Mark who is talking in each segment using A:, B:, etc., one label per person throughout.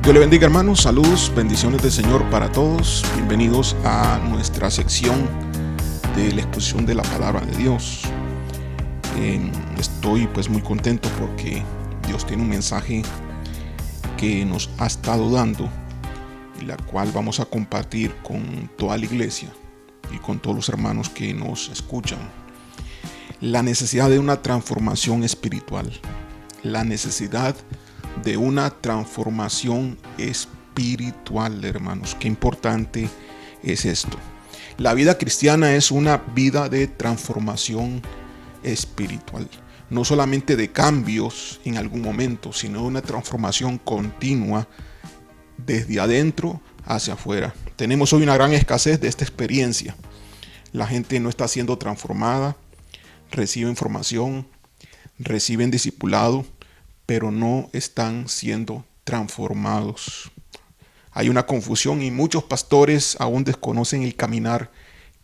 A: Dios le bendiga, hermanos. Saludos, bendiciones del Señor para todos. Bienvenidos a nuestra sección de la exposición de la palabra de Dios. Estoy pues muy contento porque Dios tiene un mensaje que nos ha estado dando, y la cual vamos a compartir con toda la iglesia y con todos los hermanos que nos escuchan. La necesidad de una transformación espiritual. La necesidad de una transformación espiritual, hermanos. Qué importante es esto. La vida cristiana es una vida de transformación espiritual. No solamente de cambios en algún momento, sino una transformación continua desde adentro hacia afuera. Tenemos hoy una gran escasez de esta experiencia. La gente no está siendo transformada, recibe información, reciben discipulado, pero no están siendo transformados. Hay una confusión y muchos pastores aún desconocen el caminar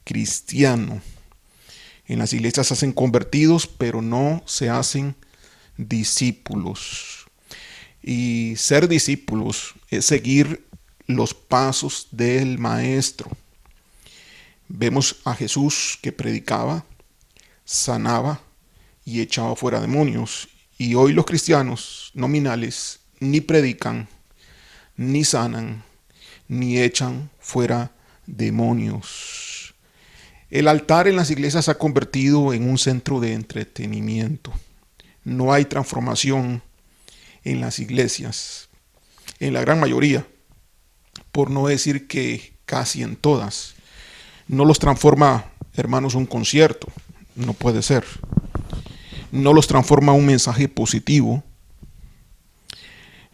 A: cristiano. En las iglesias se hacen convertidos, pero no se hacen discípulos. Y ser discípulos es seguir los pasos del maestro. Vemos a Jesús que predicaba, sanaba y echaba fuera demonios. Y hoy los cristianos nominales ni predican, ni sanan, ni echan fuera demonios. El altar en las iglesias se ha convertido en un centro de entretenimiento. No hay transformación en las iglesias, en la gran mayoría, por no decir que casi en todas. No los transforma, hermanos, un concierto, no puede ser. No los transforma un mensaje positivo.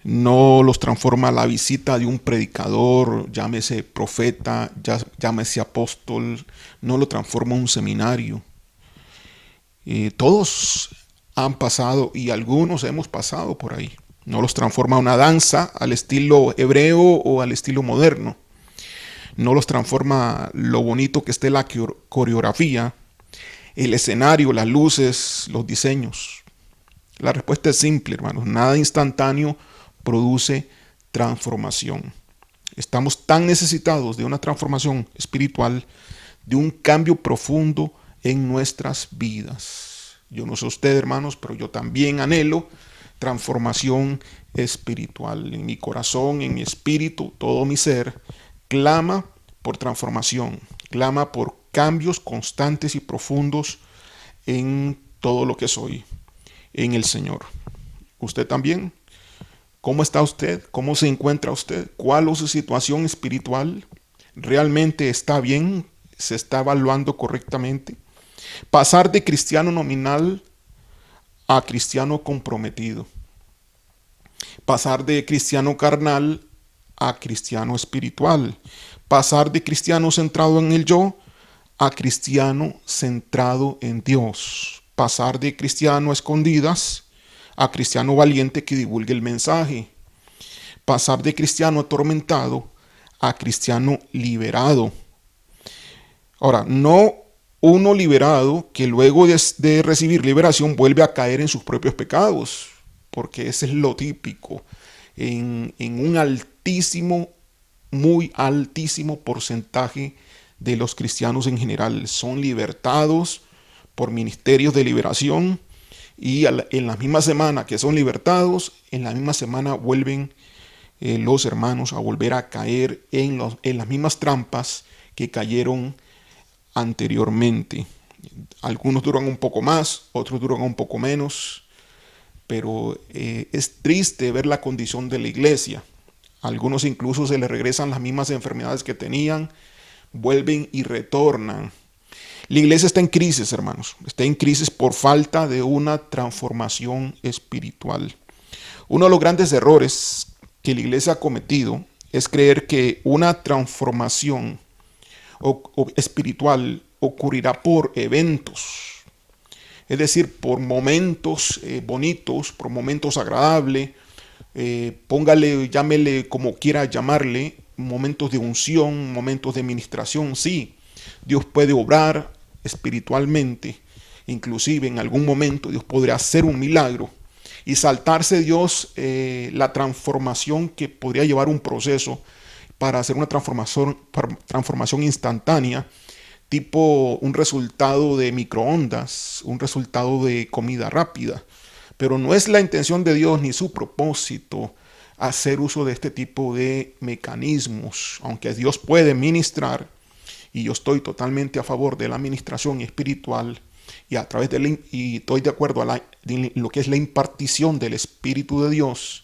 A: No los transforma la visita de un predicador, llámese profeta, llámese apóstol. No lo transforma un seminario. Todos han pasado y algunos hemos pasado por ahí. No los transforma una danza al estilo hebreo o al estilo moderno. No los transforma lo bonito que esté la coreografía, el escenario, las luces, los diseños. La respuesta es simple, hermanos. Nada instantáneo produce transformación. Estamos tan necesitados de una transformación espiritual, de un cambio profundo en nuestras vidas. Yo no sé usted, hermanos, pero yo también anhelo transformación espiritual. En mi corazón, en mi espíritu, todo mi ser clama por transformación, clama por cambios constantes y profundos en todo lo que soy, en el Señor. ¿Usted también? ¿Cómo está usted? ¿Cómo se encuentra usted? ¿Cuál es su situación espiritual? ¿Realmente está bien? ¿Se está evaluando correctamente? Pasar de cristiano nominal a cristiano comprometido. Pasar de cristiano carnal a cristiano espiritual. Pasar de cristiano centrado en el yo a cristiano centrado en Dios. Pasar de cristiano a escondidas a cristiano valiente que divulgue el mensaje. Pasar de cristiano atormentado a cristiano liberado. Ahora, no uno liberado que luego de recibir liberación vuelve a caer en sus propios pecados, porque ese es lo típico en un altísimo, muy altísimo porcentaje de los cristianos en general. Son libertados por ministerios de liberación y en la misma semana que son libertados, en la misma semana vuelven los hermanos a volver a caer en las mismas trampas que cayeron anteriormente. Algunos duran un poco más, otros duran un poco menos, pero es triste ver la condición de la iglesia. A algunos incluso se les regresan las mismas enfermedades que tenían, vuelven y retornan. La iglesia está en crisis, hermanos. Está en crisis por falta de una transformación espiritual. Uno de los grandes errores que la iglesia ha cometido es creer que una transformación espiritual ocurrirá por eventos. Es decir, por momentos bonitos, por momentos agradables. Póngale, llámele como quiera llamarle, momentos de unción, momentos de ministración. Sí, Dios puede obrar espiritualmente, inclusive en algún momento Dios podrá hacer un milagro y saltarse Dios la transformación que podría llevar un proceso para hacer una transformación instantánea, tipo un resultado de microondas, un resultado de comida rápida. Pero no es la intención de Dios ni su propósito hacer uso de este tipo de mecanismos, aunque Dios puede ministrar, y yo estoy totalmente a favor de la administración espiritual y a través y estoy de acuerdo a lo que es la impartición del Espíritu de Dios.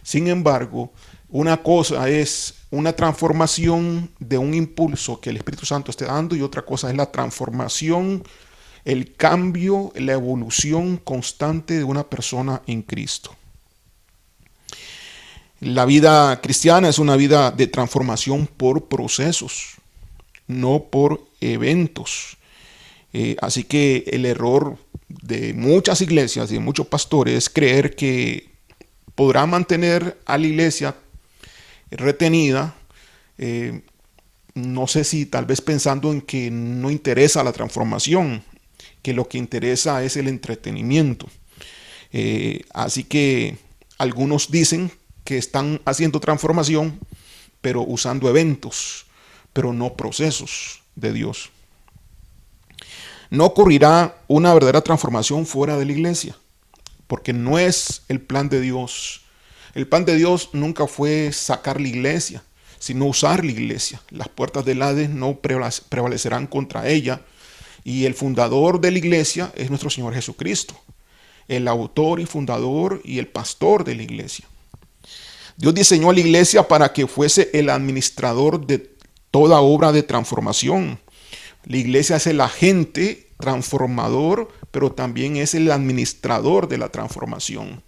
A: Sin embargo, una cosa es una transformación de un impulso que el Espíritu Santo esté dando y otra cosa es la transformación, el cambio, la evolución constante de una persona en Cristo. La vida cristiana es una vida de transformación por procesos, no por eventos. Así que el error de muchas iglesias y de muchos pastores es creer que podrán mantener a la iglesia retenida, no sé si tal vez pensando en que no interesa la transformación, que lo que interesa es el entretenimiento. Así que algunos dicen que están haciendo transformación, pero usando eventos, pero no procesos de Dios. No ocurrirá una verdadera transformación fuera de la iglesia, porque no es el plan de Dios. El plan de Dios nunca fue sacar la iglesia, sino usar la iglesia. Las puertas del Hades no prevalecerán contra ella, y el fundador de la iglesia es nuestro Señor Jesucristo, el autor y fundador y el pastor de la iglesia. Dios diseñó a la iglesia para que fuese el administrador de toda obra de transformación. La iglesia es el agente transformador, pero también es el administrador de la transformación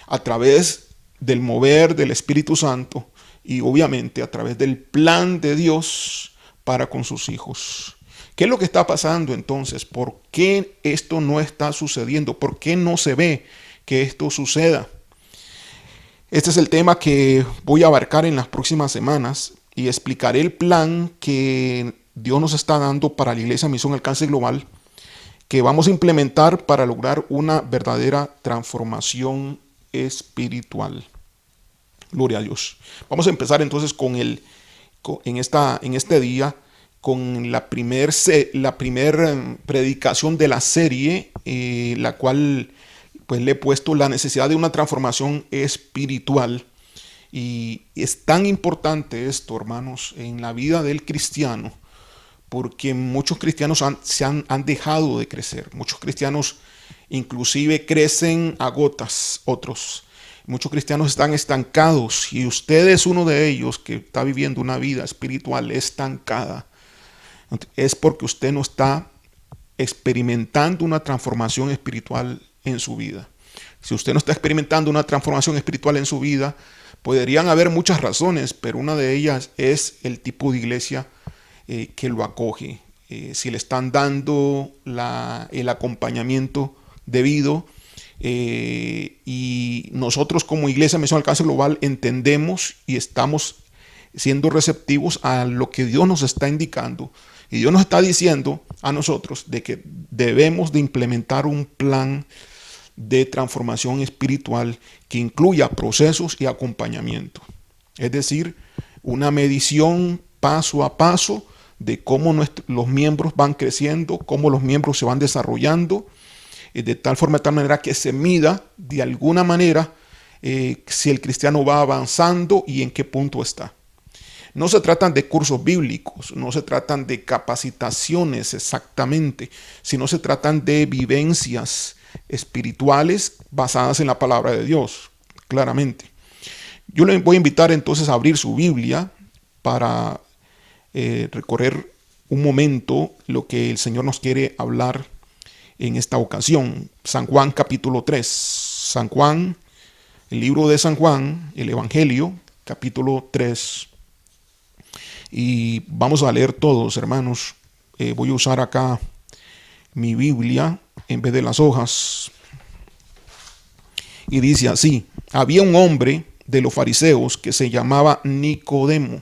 A: a través del mover del Espíritu Santo y obviamente a través del plan de Dios para con sus hijos. ¿Qué es lo que está pasando entonces? ¿Por qué esto no está sucediendo? ¿Por qué no se ve que esto suceda? Este es el tema que voy a abarcar en las próximas semanas y explicaré el plan que Dios nos está dando para la Iglesia Misión Alcance Global, que vamos a implementar para lograr una verdadera transformación espiritual. Gloria a Dios. Vamos a empezar entonces en este día con la primer predicación de la serie, la cual pues le he puesto la necesidad de una transformación espiritual. Y es tan importante esto, hermanos, en la vida del cristiano, porque muchos cristianos han dejado de crecer. Muchos cristianos inclusive crecen a gotas, otros. Muchos cristianos están estancados y usted es uno de ellos que está viviendo una vida espiritual estancada. Es porque usted no está experimentando una transformación espiritual en su vida. Si usted no está experimentando una transformación espiritual en su vida, podrían haber muchas razones, pero una de ellas es el tipo de iglesia que lo acoge. Si le están dando el acompañamiento debido, y nosotros como Iglesia Misión Alcance Global entendemos y estamos siendo receptivos a lo que Dios nos está indicando, y Dios nos está diciendo a nosotros de que debemos de implementar un plan de transformación espiritual que incluya procesos y acompañamiento, es decir, una medición paso a paso de cómo los miembros van creciendo, cómo los miembros se van desarrollando, de tal manera que se mida de alguna manera si el cristiano va avanzando y en qué punto está. No se tratan de cursos bíblicos, no se tratan de capacitaciones exactamente, sino se tratan de vivencias espirituales basadas en la palabra de Dios, claramente. Yo le voy a invitar entonces a abrir su Biblia para recorrer un momento lo que el Señor nos quiere hablar en esta ocasión. San Juan capítulo 3. San Juan, el libro de San Juan, el Evangelio, capítulo 3. Y vamos a leer todos, hermanos. Voy a usar acá mi Biblia en vez de las hojas. Y dice así: había un hombre de los fariseos que se llamaba Nicodemo,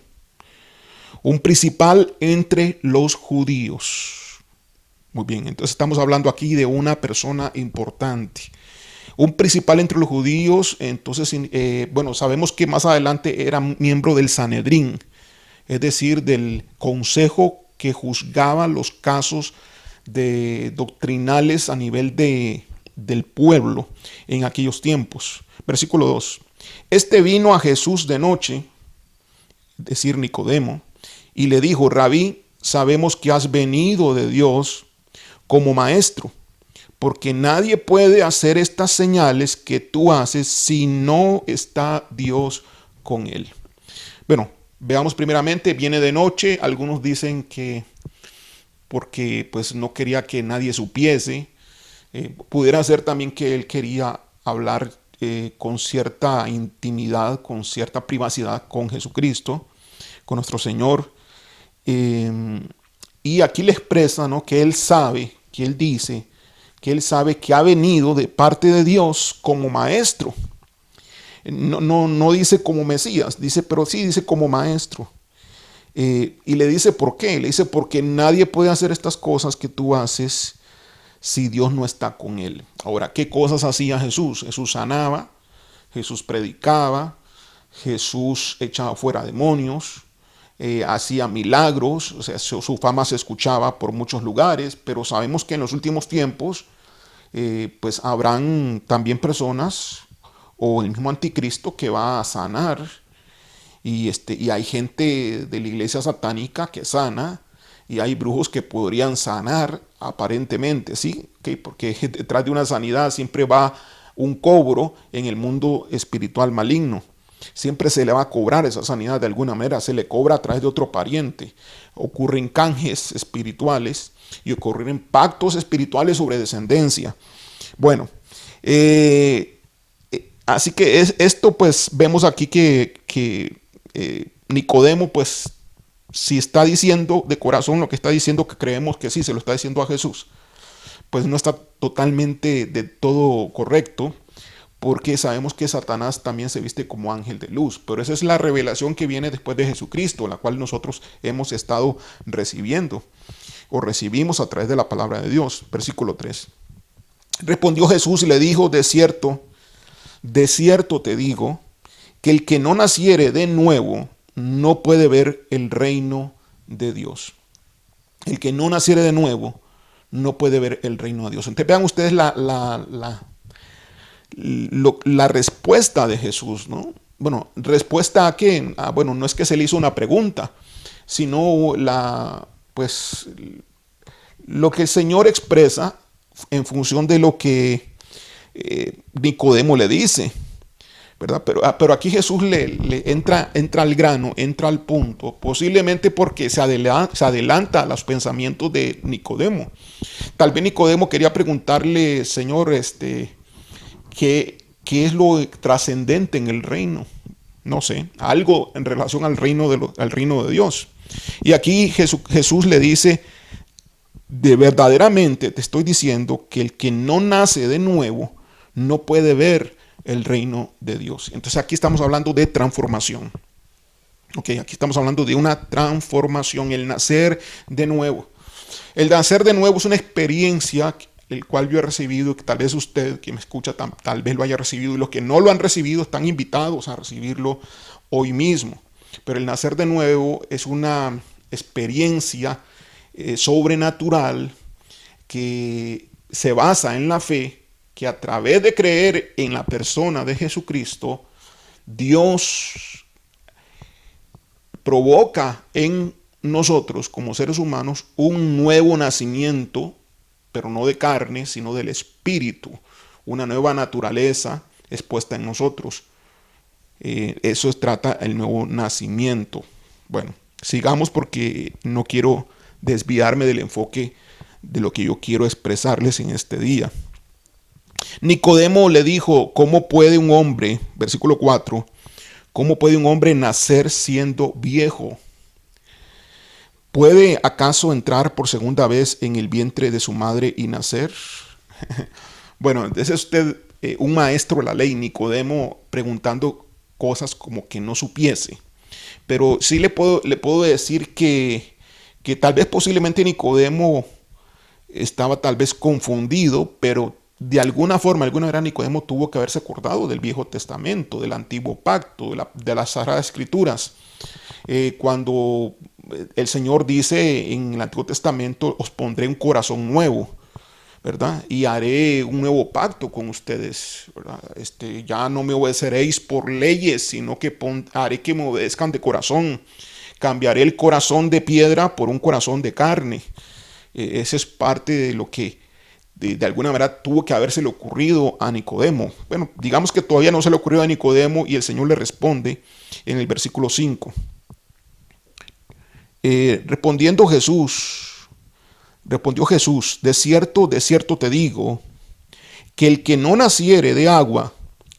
A: un principal entre los judíos. Muy bien, entonces estamos hablando aquí de una persona importante, un principal entre los judíos. Entonces, bueno, sabemos que más adelante era miembro del Sanedrín, es decir, del consejo que juzgaba los casos doctrinales a nivel del pueblo en aquellos tiempos. Versículo 2. Este vino a Jesús de noche, es decir, Nicodemo, y le dijo: Rabí, sabemos que has venido de Dios como maestro, porque nadie puede hacer estas señales que tú haces si no está Dios con él. Bueno, veamos primeramente, viene de noche. Algunos dicen que porque pues no quería que nadie supiese. Pudiera ser también que él quería hablar con cierta intimidad, con cierta privacidad con Jesucristo, con nuestro Señor. Y aquí le expresa, ¿no?, que él sabe, que él dice, que él sabe que ha venido de parte de Dios como maestro. No dice como Mesías, dice, pero sí dice como maestro. Y le dice por qué. Le dice porque nadie puede hacer estas cosas que tú haces si Dios no está con él. Ahora, ¿qué cosas hacía Jesús? Jesús sanaba, Jesús predicaba, Jesús echaba fuera demonios, hacía milagros. O sea, su fama se escuchaba por muchos lugares, pero sabemos que en los últimos tiempos pues habrán también personas o el mismo anticristo que va a sanar. Y hay gente de la iglesia satánica que sana, y hay brujos que podrían sanar aparentemente, ¿sí? ¿Okay? Porque detrás de una sanidad siempre va un cobro en el mundo espiritual maligno. Siempre se le va a cobrar esa sanidad de alguna manera, se le cobra a través de otro pariente. Ocurren canjes espirituales y ocurren pactos espirituales sobre descendencia. Bueno, así que esto pues vemos aquí que Nicodemo pues si está diciendo de corazón lo que está diciendo, que creemos que sí, se lo está diciendo a Jesús, pues no está totalmente de todo correcto, porque sabemos que Satanás también se viste como ángel de luz, pero esa es la revelación que viene después de Jesucristo, la cual nosotros hemos estado recibiendo o recibimos a través de la palabra de Dios. Versículo 3. Respondió Jesús y le dijo: de cierto te digo, que el que no naciere de nuevo no puede ver el reino de Dios. El que no naciere de nuevo no puede ver el reino de Dios. Entonces vean ustedes la respuesta de Jesús, ¿no? Bueno, respuesta a qué. Bueno, no es que se le hizo una pregunta, sino pues lo que el Señor expresa en función de lo que Nicodemo le dice, ¿verdad? Pero aquí Jesús le entra al grano, entra al punto, posiblemente porque se adelanta a los pensamientos de Nicodemo. Tal vez Nicodemo quería preguntarle: Señor, ¿qué es lo trascendente en el reino? No sé, algo en relación al reino de Dios. Y aquí Jesús le dice: de verdaderamente te estoy diciendo que el que no nace de nuevo no puede ver el reino de Dios. Entonces aquí estamos hablando de transformación. Ok, aquí estamos hablando de una transformación, el nacer de nuevo. El nacer de nuevo es una experiencia el cual yo he recibido, y que tal vez usted que me escucha tal vez lo haya recibido, y los que no lo han recibido están invitados a recibirlo hoy mismo. Pero el nacer de nuevo es una experiencia sobrenatural que se basa en la fe, que a través de creer en la persona de Jesucristo, Dios provoca en nosotros como seres humanos un nuevo nacimiento, pero no de carne, sino del espíritu, una nueva naturaleza expuesta en nosotros. Eso trata el nuevo nacimiento. Bueno, sigamos porque no quiero desviarme del enfoque de lo que yo quiero expresarles en este día. Nicodemo le dijo: ¿cómo puede un hombre, versículo 4, cómo puede un hombre nacer siendo viejo? ¿Puede acaso entrar por segunda vez en el vientre de su madre y nacer? Bueno, es usted un maestro de la ley, Nicodemo, preguntando cosas como que no supiese. Pero sí le puedo decir que tal vez posiblemente Nicodemo estaba tal vez confundido, pero de alguna forma, de alguna manera, Nicodemo tuvo que haberse acordado del Viejo Testamento, del Antiguo Pacto, de las Sagradas Escrituras. Cuando el Señor dice en el Antiguo Testamento, os pondré un corazón nuevo, ¿verdad? Y haré un nuevo pacto con ustedes, ¿verdad? Ya no me obedeceréis por leyes, sino que haré que me obedezcan de corazón. Cambiaré el corazón de piedra por un corazón de carne. Ese es parte de lo que de alguna manera tuvo que habérsele ocurrido a Nicodemo. Bueno, digamos que todavía no se le ocurrió a Nicodemo y el Señor le responde en el versículo 5. Respondió Jesús, de cierto te digo, que el que no naciere de agua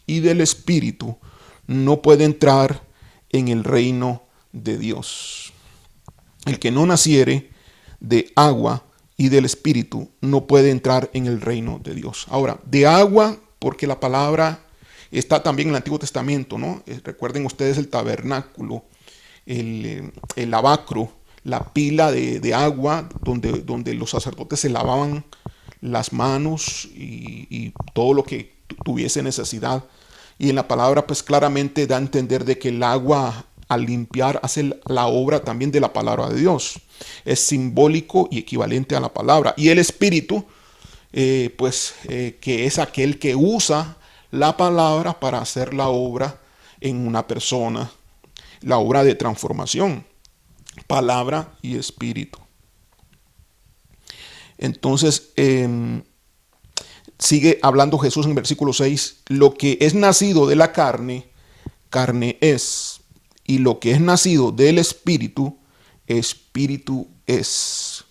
A: y del Espíritu no puede entrar en el reino de Dios. El que no naciere de agua y del Espíritu no puede entrar en el reino de Dios. Ahora, de agua, porque la palabra está también en el Antiguo Testamento, ¿no? Recuerden ustedes el tabernáculo, el lavacro, la pila de agua donde los sacerdotes se lavaban las manos y todo lo que tuviese necesidad. Y en la palabra pues claramente da a entender de que el agua al limpiar hace la obra también de la palabra de Dios. Es simbólico y equivalente a la palabra. Y el Espíritu, que es aquel que usa la palabra para hacer la obra en una persona, la obra de transformación, palabra y espíritu. Entonces, sigue hablando Jesús en el versículo 6, lo que es nacido de la carne, carne es, y lo que es nacido del espíritu, espíritu es.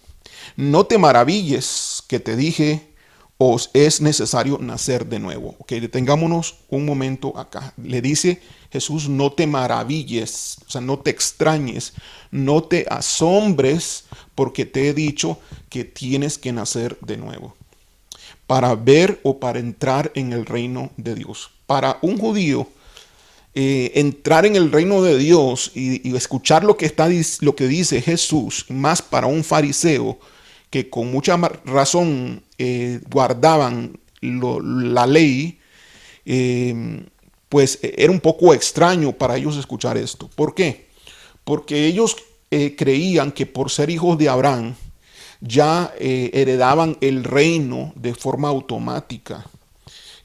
A: No te maravilles que te dije, os es necesario nacer de nuevo. Ok, detengámonos un momento acá. Le dice Jesús, no te maravilles, o sea, no te extrañes, no te asombres, porque te he dicho que tienes que nacer de nuevo para ver o para entrar en el reino de Dios. Para un judío, entrar en el reino de Dios y escuchar lo que dice Jesús, más para un fariseo que con mucha razón guardaban la ley, pues era un poco extraño para ellos escuchar esto. ¿Por qué? Porque ellos creían que por ser hijos de Abraham ya heredaban el reino de forma automática,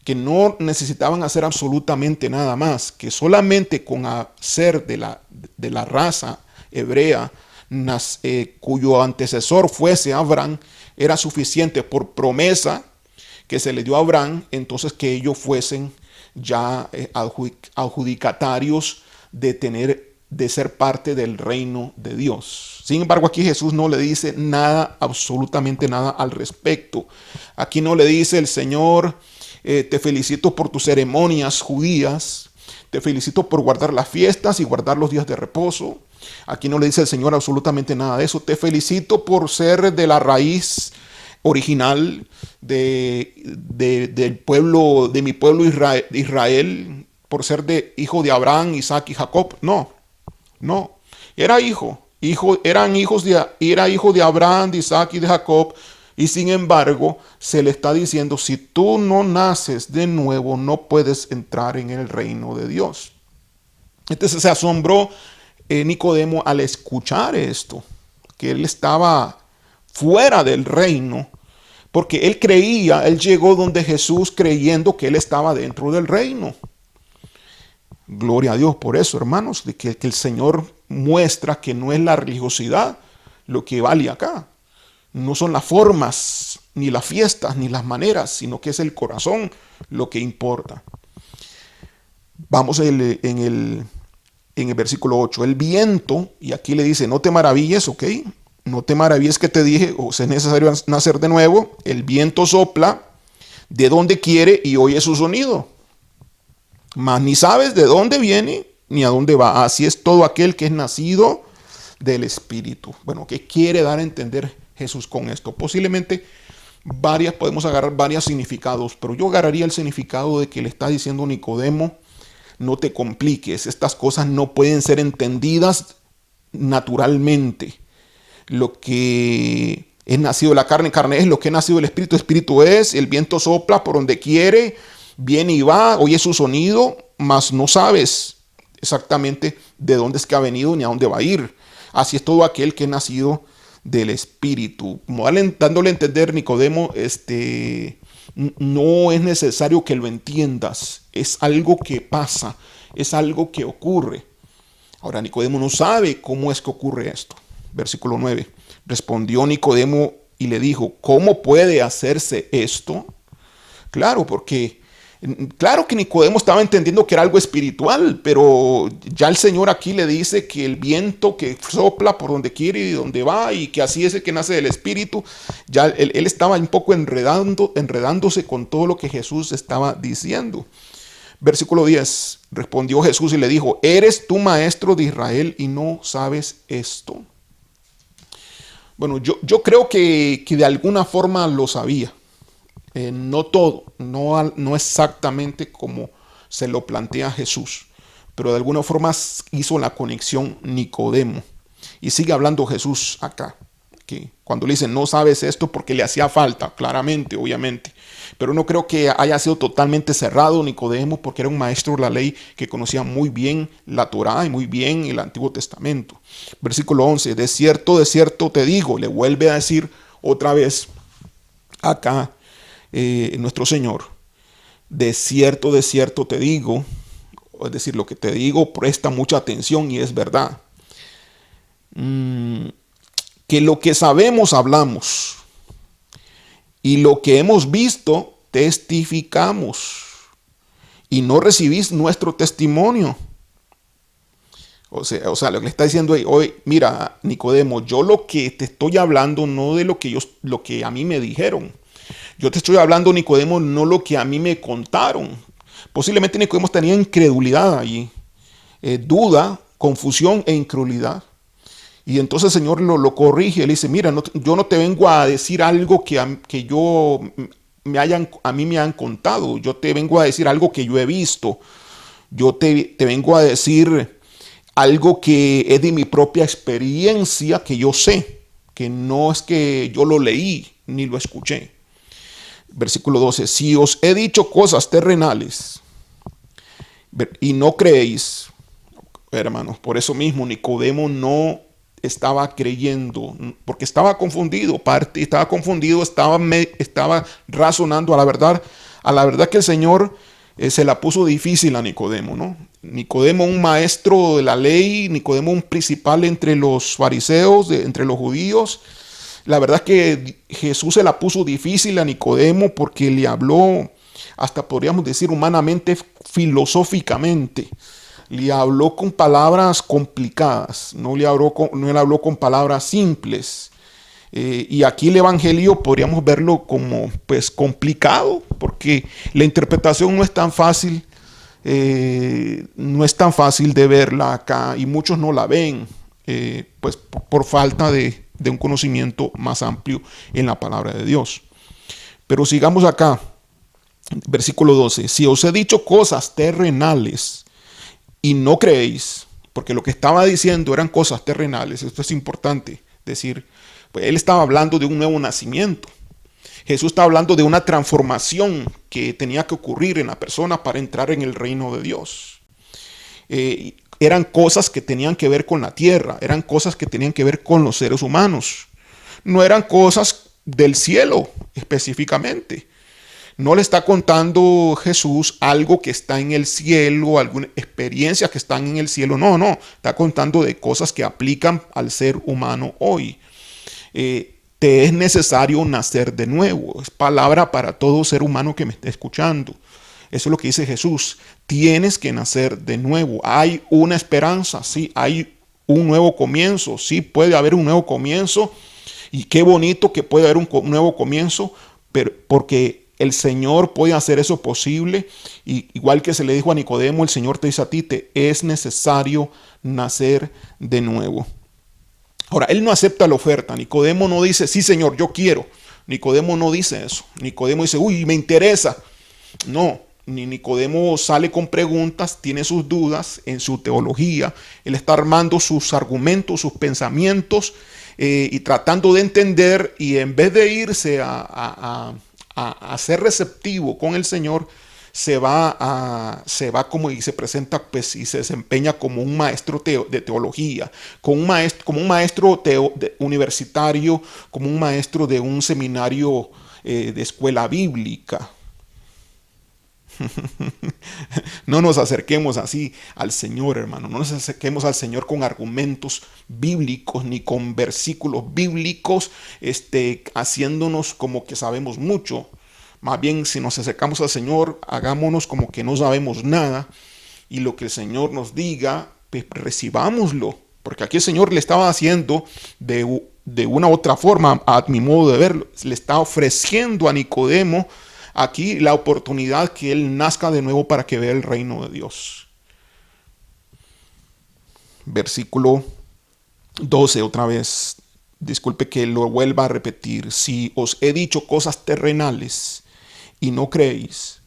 A: que no necesitaban hacer absolutamente nada más, que solamente con ser de la raza hebrea, cuyo antecesor fuese Abraham, era suficiente por promesa que se le dio a Abraham, entonces que ellos fuesen ya adjudicatarios de ser parte del reino de Dios. Sin embargo, aquí Jesús no le dice nada, absolutamente nada al respecto. Aquí no le dice el Señor, te felicito por tus ceremonias judías, te felicito por guardar las fiestas y guardar los días de reposo. Aquí no le dice el Señor absolutamente nada de eso. Te felicito por ser de la raíz original del pueblo, de mi pueblo Israel, por ser de hijo de Abraham, Isaac y Jacob. No. Era hijo de Abraham, de Isaac y de Jacob. Y sin embargo, se le está diciendo, si tú no naces de nuevo, no puedes entrar en el reino de Dios. Entonces se asombró Nicodemo al escuchar esto, que él estaba fuera del reino, porque él llegó donde Jesús creyendo que él estaba dentro del reino. Gloria a Dios por eso, hermanos, de que el Señor muestra que no es la religiosidad lo que vale acá. No son las formas, ni las fiestas, ni las maneras, sino que es el corazón lo que importa. Vamos en el versículo 8. El viento, y aquí le dice, no te maravilles, ok. No te maravilles que te dije, o es necesario nacer de nuevo. El viento sopla de donde quiere y oye su sonido. Mas ni sabes de dónde viene ni a dónde va. Así es todo aquel que es nacido del Espíritu. Bueno, ¿qué quiere dar a entender Jesús con esto? Posiblemente podemos agarrar varios significados, pero yo agarraría el significado de que le está diciendo Nicodemo, no te compliques, estas cosas no pueden ser entendidas naturalmente. Lo que Es nacido de la carne, carne es; lo que es nacido del espíritu, espíritu es. El viento sopla por donde quiere, viene y va, oye su sonido, mas no sabes exactamente de dónde es que ha venido ni a dónde va a ir. Así es todo aquel que es nacido del espíritu. Como dándole a entender, Nicodemo, no es necesario que lo entiendas. Es algo que pasa, es algo que ocurre. Ahora Nicodemo no sabe cómo es que ocurre esto. Versículo 9. Respondió Nicodemo y le dijo: ¿cómo puede hacerse esto? Claro que Nicodemo estaba entendiendo que era algo espiritual, pero ya el Señor aquí le dice que el viento que sopla por donde quiere y donde va, y que así es el que nace del espíritu. Ya él estaba un poco enredándose con todo lo que Jesús estaba diciendo. Versículo 10. Respondió Jesús y le dijo: ¿eres tú maestro de Israel y no sabes esto? Bueno, yo creo que de alguna forma lo sabía. No todo, no exactamente como se lo plantea Jesús, pero de alguna forma hizo la conexión Nicodemo. Y sigue hablando Jesús acá, que cuando le dicen: no sabes esto, porque le hacía falta, claramente, obviamente. Pero no creo que haya sido totalmente cerrado Nicodemo, porque era un maestro de la ley que conocía muy bien la Torá y muy bien el Antiguo Testamento. Versículo 11. de cierto te digo, le vuelve a decir otra vez acá nuestro Señor: de cierto te digo, es decir, lo que te digo, presta mucha atención y es verdad, que lo que sabemos hablamos, y lo que hemos visto testificamos, y no recibís nuestro testimonio. O sea, lo que le está diciendo hoy: mira, Nicodemo, yo lo que te estoy hablando no de lo que a mí me dijeron. Yo te estoy hablando, Nicodemo, no lo que a mí me contaron. Posiblemente Nicodemo tenía incredulidad allí, duda, confusión e incredulidad. Y entonces el Señor lo corrige. Él dice: mira, yo no te vengo a decir algo que a mí me han contado. Yo te vengo a decir algo que yo he visto. Yo te vengo a decir algo que es de mi propia experiencia, que yo sé, que no es que yo lo leí ni lo escuché. Versículo 12. Si os he dicho cosas terrenales y no creéis, hermanos, por eso mismo Nicodemo no estaba creyendo, porque estaba confundido, estaba razonando a la verdad que el Señor se la puso difícil a Nicodemo, ¿no? Nicodemo, un maestro de la ley, Nicodemo, un principal entre los fariseos, entre los judíos. La verdad que Jesús se la puso difícil a Nicodemo, porque le habló, hasta podríamos decir humanamente, filosóficamente. Le habló con palabras complicadas, no le habló con palabras simples. Y aquí el evangelio podríamos verlo como pues complicado, porque la interpretación no es tan fácil, de verla acá, y muchos no la ven, pues por falta de un conocimiento más amplio en la palabra de Dios. Pero sigamos acá, versículo 12. Si os he dicho cosas terrenales y no creéis, porque lo que estaba diciendo eran cosas terrenales. Esto es importante decir. Pues él estaba hablando de un nuevo nacimiento. Jesús está hablando de una transformación que tenía que ocurrir en la persona para entrar en el reino de Dios. Eran cosas que tenían que ver con la tierra, eran cosas que tenían que ver con los seres humanos. No eran cosas del cielo específicamente. No le está contando Jesús algo que está en el cielo, alguna experiencia que están en el cielo. No, está contando de cosas que aplican al ser humano hoy. Te es necesario nacer de nuevo. Es palabra para todo ser humano que me esté escuchando. Eso es lo que dice Jesús. Tienes que nacer de nuevo. Hay una esperanza, sí, hay un nuevo comienzo. Sí, puede haber un nuevo comienzo. Y qué bonito que puede haber un nuevo comienzo, pero porque el Señor puede hacer eso posible. Y igual que se le dijo a Nicodemo, el Señor te dice a ti: te es necesario nacer de nuevo. Ahora, él no acepta la oferta. Nicodemo no dice: sí, Señor, yo quiero. Nicodemo no dice eso. Nicodemo dice: uy, me interesa. No, Nicodemo sale con preguntas, tiene sus dudas en su teología, él está armando sus argumentos, sus pensamientos y tratando de entender, y en vez de irse a ser receptivo con el Señor, se va como y se presenta pues y se desempeña como un maestro de teología, como un maestro universitario, como un maestro de un seminario de escuela bíblica. No nos acerquemos así al Señor, hermano. No nos acerquemos al Señor con argumentos bíblicos ni con versículos bíblicos, haciéndonos como que sabemos mucho. Más bien, si nos acercamos al Señor, hagámonos como que no sabemos nada, y lo que el Señor nos diga, pues recibámoslo. Porque aquí el Señor le estaba haciendo de una u otra forma, a mi modo de verlo, le está ofreciendo a Nicodemo aquí la oportunidad que él nazca de nuevo para que vea el reino de Dios. Versículo 12 otra vez. Disculpe que lo vuelva a repetir. Si os he dicho cosas terrenales y no creéis,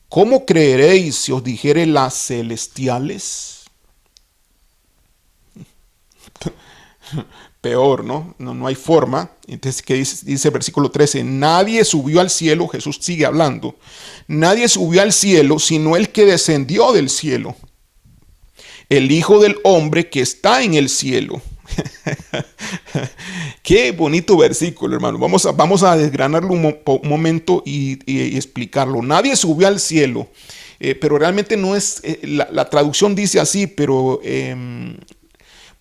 A: ¿cómo creeréis si os dijere las celestiales? Peor, ¿no? No hay forma. Entonces, ¿qué dice el versículo 13? Nadie subió al cielo, Jesús sigue hablando. Nadie subió al cielo, sino el que descendió del cielo. El Hijo del Hombre que está en el cielo. Qué bonito versículo, hermano. Vamos a desgranarlo un momento y explicarlo. Nadie subió al cielo, pero realmente no es, la traducción dice así, pero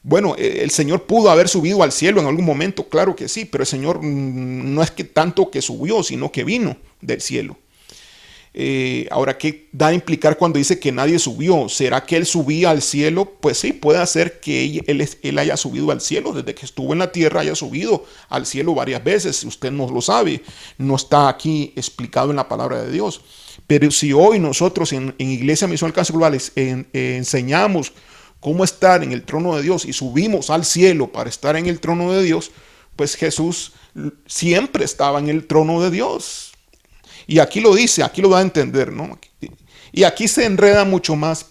A: bueno, el Señor pudo haber subido al cielo en algún momento, claro que sí, pero el Señor no es que tanto que subió, sino que vino del cielo. Ahora, ¿qué da a implicar cuando dice que nadie subió? ¿Será que él subía al cielo? Pues sí, puede ser que él haya subido al cielo. Desde que estuvo en la tierra haya subido al cielo varias veces. Si usted no lo sabe, no está aquí explicado en la palabra de Dios. Pero si hoy nosotros en Iglesia Misión Alcance Global enseñamos cómo estar en el trono de Dios y subimos al cielo para estar en el trono de Dios, pues Jesús siempre estaba en el trono de Dios. Y aquí lo dice, aquí lo da a entender, ¿no? Y aquí se enreda mucho más,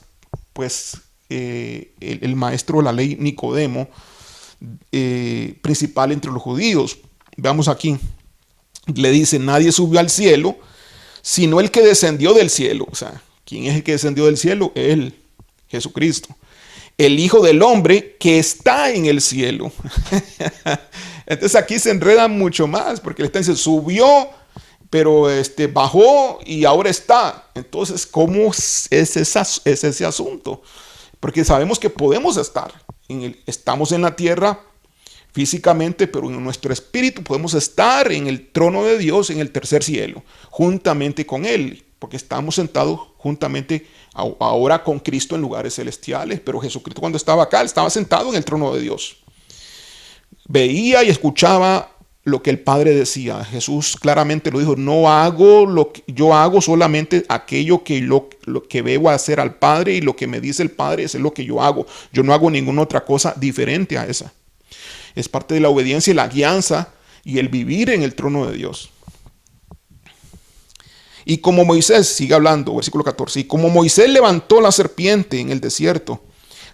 A: pues, el maestro de la ley Nicodemo, principal entre los judíos. Veamos aquí, le dice, nadie subió al cielo, sino el que descendió del cielo. O sea, ¿quién es el que descendió del cielo? Él, Jesucristo. El Hijo del Hombre que está en el cielo. Entonces aquí se enreda mucho más, porque le está diciendo, subió, pero bajó y ahora está. Entonces, ¿cómo es ese asunto? Porque sabemos que podemos estar, estamos en la tierra físicamente, pero en nuestro espíritu podemos estar en el trono de Dios, en el tercer cielo, juntamente con Él, porque estamos sentados juntamente ahora con Cristo en lugares celestiales. Pero Jesucristo, cuando estaba acá, estaba sentado en el trono de Dios. Veía y escuchaba lo que el Padre decía. Jesús claramente lo dijo, no hago lo que yo hago, solamente aquello que lo que veo hacer al Padre, y lo que me dice el Padre es lo que yo hago. Yo no hago ninguna otra cosa diferente a esa. Es parte de la obediencia y la guianza y el vivir en el trono de Dios. Y como Moisés, sigue hablando, versículo 14, y como Moisés levantó la serpiente en el desierto,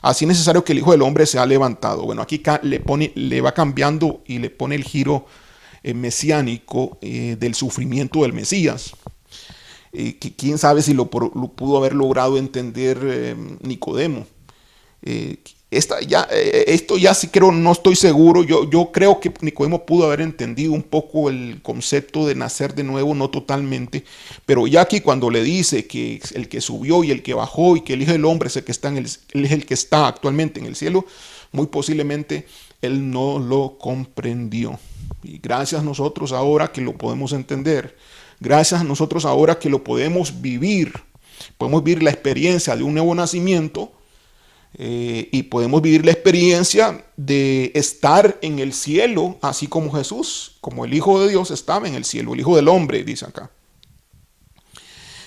A: así es necesario que el Hijo del Hombre sea levantado. Bueno, aquí le va cambiando y le pone el giro mesiánico del sufrimiento del Mesías. Que quién sabe si lo pudo haber logrado entender Nicodemo. Esto ya sí creo, no estoy seguro. Yo creo que Nicodemo pudo haber entendido un poco el concepto de nacer de nuevo, no totalmente, pero ya aquí cuando le dice que el que subió y el que bajó y que el Hijo del Hombre es el que está él es el que está actualmente en el cielo, muy posiblemente él no lo comprendió. Y gracias a nosotros ahora que lo podemos entender, gracias a nosotros ahora que lo podemos vivir la experiencia de un nuevo nacimiento. Y podemos vivir la experiencia de estar en el cielo, así como Jesús, como el Hijo de Dios estaba en el cielo, el Hijo del Hombre, dice acá.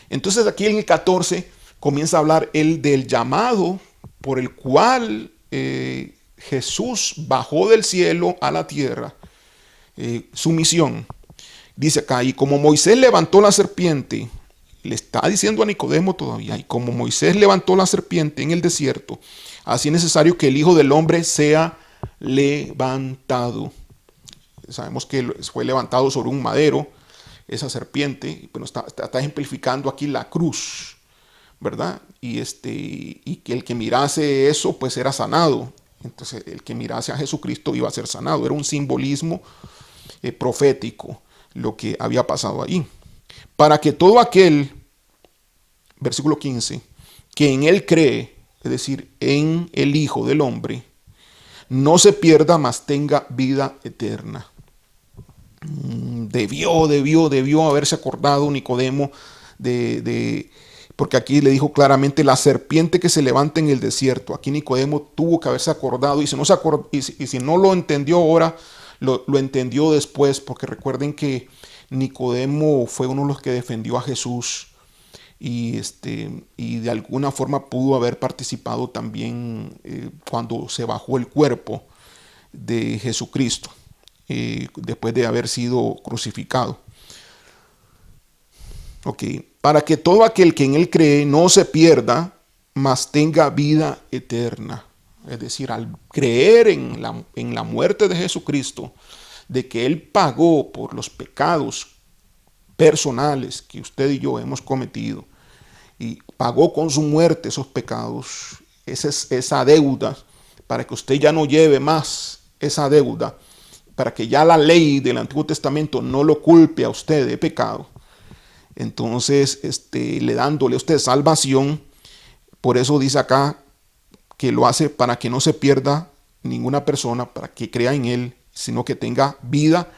A: Entonces aquí en el 14 comienza a hablar él del llamado por el cual Jesús bajó del cielo a la tierra, su misión. Dice acá, y como Moisés levantó la serpiente, le está diciendo a Nicodemo todavía, y como Moisés levantó la serpiente en el desierto, así es necesario que el Hijo del Hombre sea levantado. Sabemos que fue levantado sobre un madero, esa serpiente, pero está ejemplificando aquí la cruz, ¿verdad? Y que el que mirase eso, pues era sanado. Entonces, el que mirase a Jesucristo iba a ser sanado. Era un simbolismo profético lo que había pasado allí. Para que todo aquel, versículo 15, que en él cree, es decir, en el Hijo del Hombre, no se pierda, mas tenga vida eterna. Debió haberse acordado Nicodemo porque aquí le dijo claramente la serpiente que se levanta en el desierto. Aquí Nicodemo tuvo que haberse acordado, y si no lo entendió ahora, lo entendió después, porque recuerden que Nicodemo fue uno de los que defendió a Jesús y de alguna forma pudo haber participado también cuando se bajó el cuerpo de Jesucristo después de haber sido crucificado. Ok, para que todo aquel que en él cree no se pierda, mas tenga vida eterna. Es decir, al creer en la muerte de Jesucristo, de que él pagó por los pecados personales que usted y yo hemos cometido, y pagó con su muerte esos pecados, esa deuda, para que usted ya no lleve más esa deuda, para que ya la ley del Antiguo Testamento no lo culpe a usted de pecado. Entonces, dándole a usted salvación. Por eso dice acá que lo hace para que no se pierda ninguna persona, para que crea en él, sino que tenga vida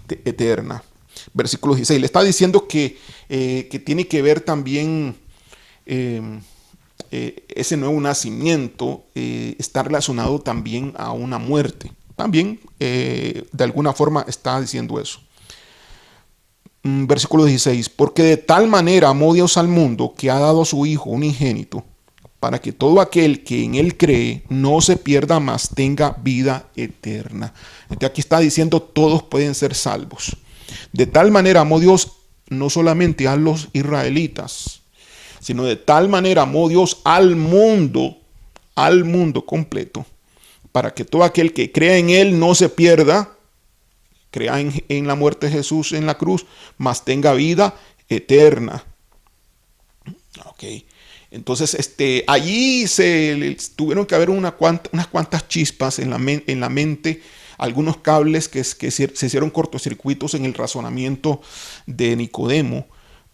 A: eterna. Versículo 16, le está diciendo que tiene que ver también ese nuevo nacimiento, está relacionado también a una muerte. También, de alguna forma, está diciendo eso. Versículo 16, porque de tal manera amó Dios al mundo que ha dado a su Hijo unigénito, para que todo aquel que en él cree no se pierda, mas tenga vida eterna. Entonces aquí está diciendo todos pueden ser salvos. De tal manera amó Dios no solamente a los israelitas, sino de tal manera amó Dios al mundo completo, para que todo aquel que crea en él no se pierda, crea en la muerte de Jesús en la cruz, mas tenga vida eterna. Ok. Entonces, allí tuvieron que haber unas cuantas chispas en la mente, algunos cables que se hicieron cortocircuitos en el razonamiento de Nicodemo,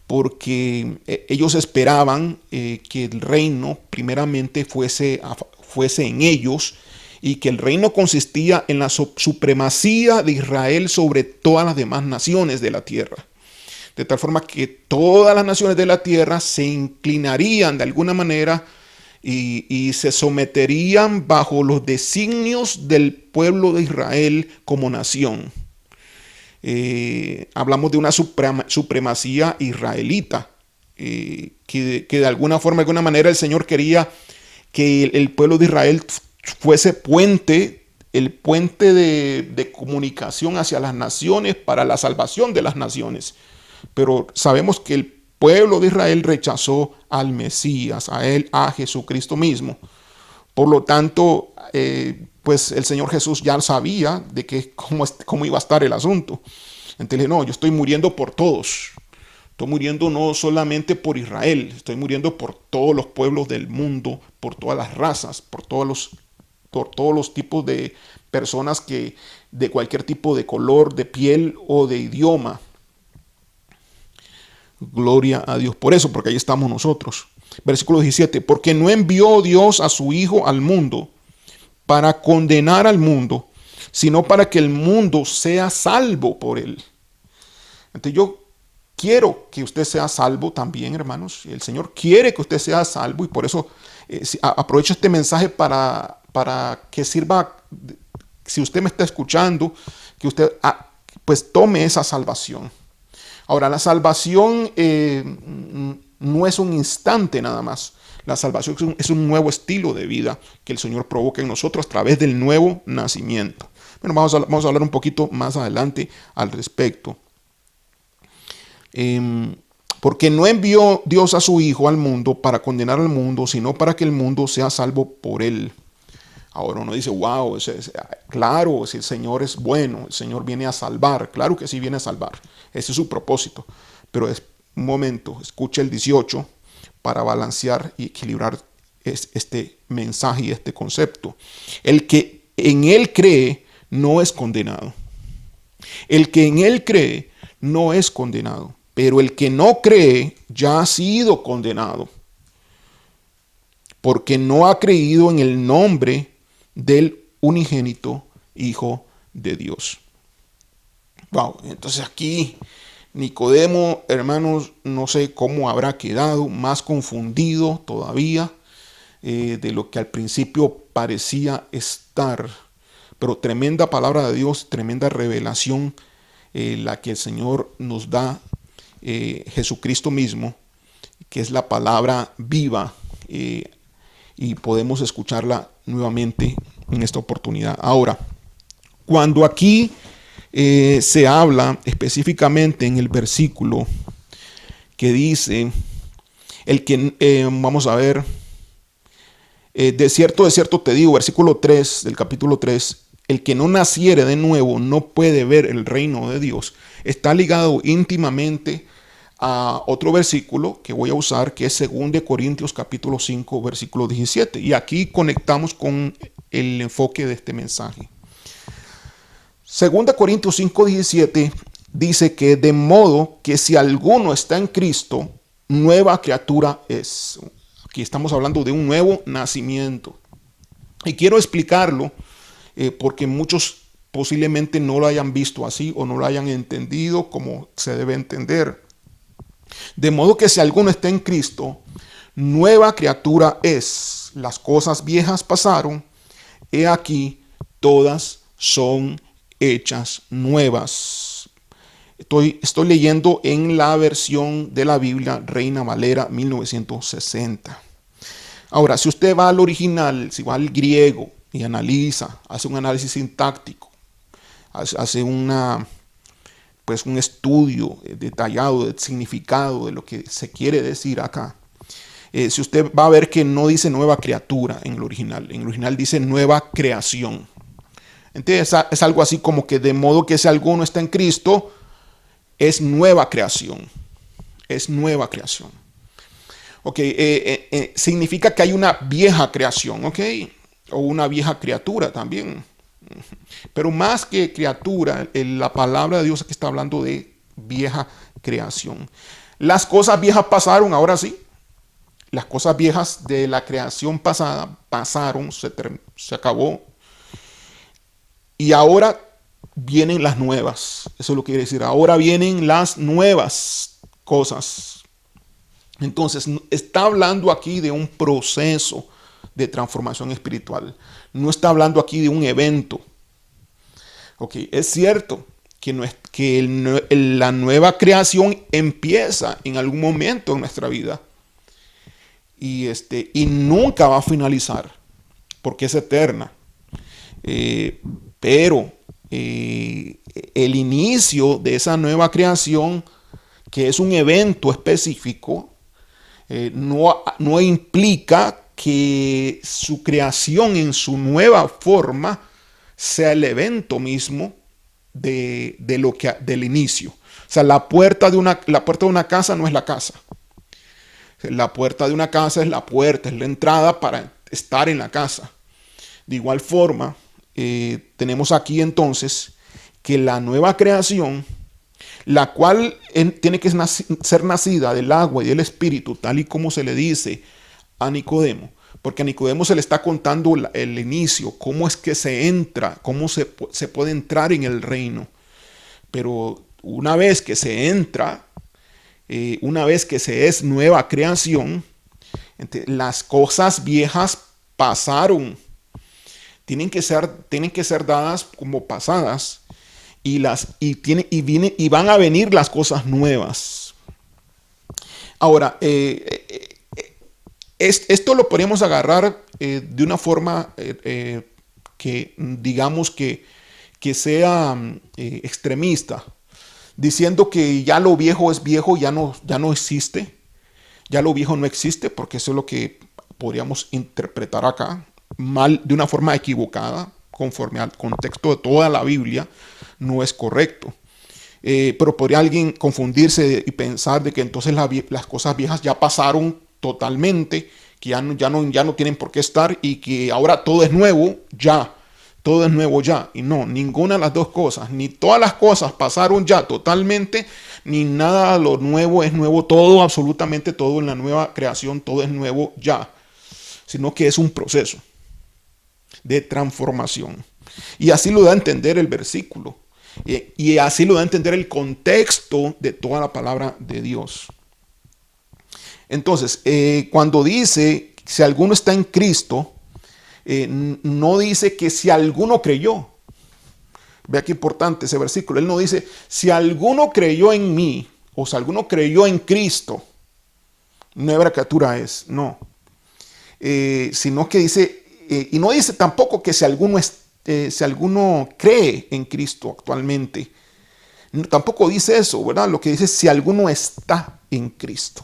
A: porque ellos esperaban que el reino primeramente fuese en ellos, y que el reino consistía en la supremacía de Israel sobre todas las demás naciones de la tierra. De tal forma que todas las naciones de la tierra se inclinarían de alguna manera y se someterían bajo los designios del pueblo de Israel como nación. Hablamos de una supremacía israelita, que de alguna forma, de alguna manera el Señor quería que el pueblo de Israel fuese el puente de comunicación hacia las naciones para la salvación de las naciones. Pero sabemos que el pueblo de Israel rechazó al Mesías, a Jesucristo mismo. Por lo tanto, pues el Señor Jesús ya sabía de cómo iba a estar el asunto. Entonces, no, yo estoy muriendo por todos. Estoy muriendo no solamente por Israel, estoy muriendo por todos los pueblos del mundo, por todas las razas, por todos los tipos de personas de cualquier tipo de color, de piel o de idioma. Gloria a Dios por eso, porque ahí estamos nosotros. Versículo 17, porque no envió Dios a su Hijo al mundo para condenar al mundo, sino para que el mundo sea salvo por él. Entonces yo quiero que usted sea salvo también, hermanos. El Señor quiere que usted sea salvo, y por eso aprovecho este mensaje para que sirva, si usted me está escuchando, que usted pues tome esa salvación. Ahora, la salvación no es un instante nada más. La salvación es un nuevo estilo de vida que el Señor provoca en nosotros a través del nuevo nacimiento. Bueno, vamos a hablar un poquito más adelante al respecto. Porque no envió Dios a su Hijo al mundo para condenar al mundo, sino para que el mundo sea salvo por él. Ahora uno dice, wow, claro, si el Señor es bueno, el Señor viene a salvar, claro que sí viene a salvar, ese es su propósito. Pero es un momento, escucha el 18 para balancear y equilibrar este mensaje y este concepto. El que en él cree no es condenado. El que en él cree no es condenado, pero el que no cree ya ha sido condenado, porque no ha creído en el nombre del unigénito Hijo de Dios. Wow, entonces aquí Nicodemo, hermanos, no sé cómo habrá quedado, más confundido todavía de lo que al principio parecía estar. Pero tremenda palabra de Dios, tremenda revelación la que el Señor nos da, Jesucristo mismo, que es la palabra viva, y podemos escucharla nuevamente en esta oportunidad. Ahora, cuando aquí se habla específicamente en el versículo que dice, el que, vamos a ver, de cierto te digo, versículo 3 del capítulo 3, el que no naciere de nuevo no puede ver el reino de Dios. Está ligado íntimamente a otro versículo que voy a usar, que es 2 Corintios capítulo 5, versículo 17. Y aquí conectamos con el enfoque de este mensaje. 2 Corintios 5, 17 dice que de modo que si alguno está en Cristo, nueva criatura es. Aquí estamos hablando de un nuevo nacimiento. Y quiero explicarlo porque muchos posiblemente no lo hayan visto así o no lo hayan entendido como se debe entender. De modo que si alguno está en Cristo, nueva criatura es. Las cosas viejas pasaron, he aquí, todas son hechas nuevas. Estoy leyendo en la versión de la Biblia Reina Valera 1960. Ahora, si usted va al original, si va al griego y analiza, hace un análisis sintáctico, hace un estudio detallado del significado de lo que se quiere decir acá, si usted va a ver que no dice nueva criatura en el original dice nueva creación. Entonces es algo así como que de modo que si alguno está en Cristo, es nueva creación. Es nueva creación. Ok, significa que hay una vieja creación, ok, o una vieja criatura también. Pero más que criatura, la palabra de Dios aquí está hablando de vieja creación. Las cosas viejas pasaron, ahora sí. Las cosas viejas de la creación pasada pasaron, se acabó. Y ahora vienen las nuevas. Eso es lo que quiere decir. Ahora vienen las nuevas cosas. Entonces, está hablando aquí de un proceso de transformación espiritual. No está hablando aquí de un evento. Ok, es cierto que la nueva creación empieza en algún momento en nuestra vida. Y nunca va a finalizar, porque es eterna. Pero el inicio de esa nueva creación, que es un evento específico, no implica que su creación en su nueva forma sea el evento mismo del inicio. O sea, la puerta de una casa no es la casa. La puerta de una casa es la puerta, es la entrada para estar en la casa. De igual forma, tenemos aquí entonces que la nueva creación, la cual tiene que ser nacida del agua y del espíritu, tal y como se le dice a Nicodemo, porque a Nicodemo se le está contando el inicio, cómo es que se entra, cómo se puede entrar en el reino. Pero una vez que se entra, una vez que se es nueva creación, las cosas viejas pasaron. Tienen que ser dadas como pasadas y van a venir las cosas nuevas. Ahora, esto lo podemos agarrar de una forma que digamos que sea extremista. diciendo que ya lo viejo es viejo, ya no existe, ya lo viejo no existe, porque eso es lo que podríamos interpretar acá, mal, de una forma equivocada, conforme al contexto de toda la Biblia, no es correcto. Pero podría alguien confundirse y pensar de que entonces las cosas viejas ya pasaron totalmente, que ya no tienen por qué estar y que ahora todo es nuevo ya. Todo es nuevo ya. Y no, ninguna de las dos cosas, ni todas las cosas pasaron ya totalmente, ni nada de lo nuevo es nuevo. Todo, absolutamente todo en la nueva creación, todo es nuevo ya. Sino que es un proceso de transformación. Y así lo da a entender el versículo. Y así lo da a entender el contexto de toda la palabra de Dios. Entonces, cuando dice, si alguno está en Cristo, no dice que si alguno creyó. Vea qué importante ese versículo. Él no dice, si alguno creyó en mí, o si alguno creyó en Cristo, nueva criatura es. No. Sino que dice, y no dice tampoco que si alguno cree en Cristo actualmente. Tampoco dice eso, ¿verdad? Lo que dice es si alguno está en Cristo.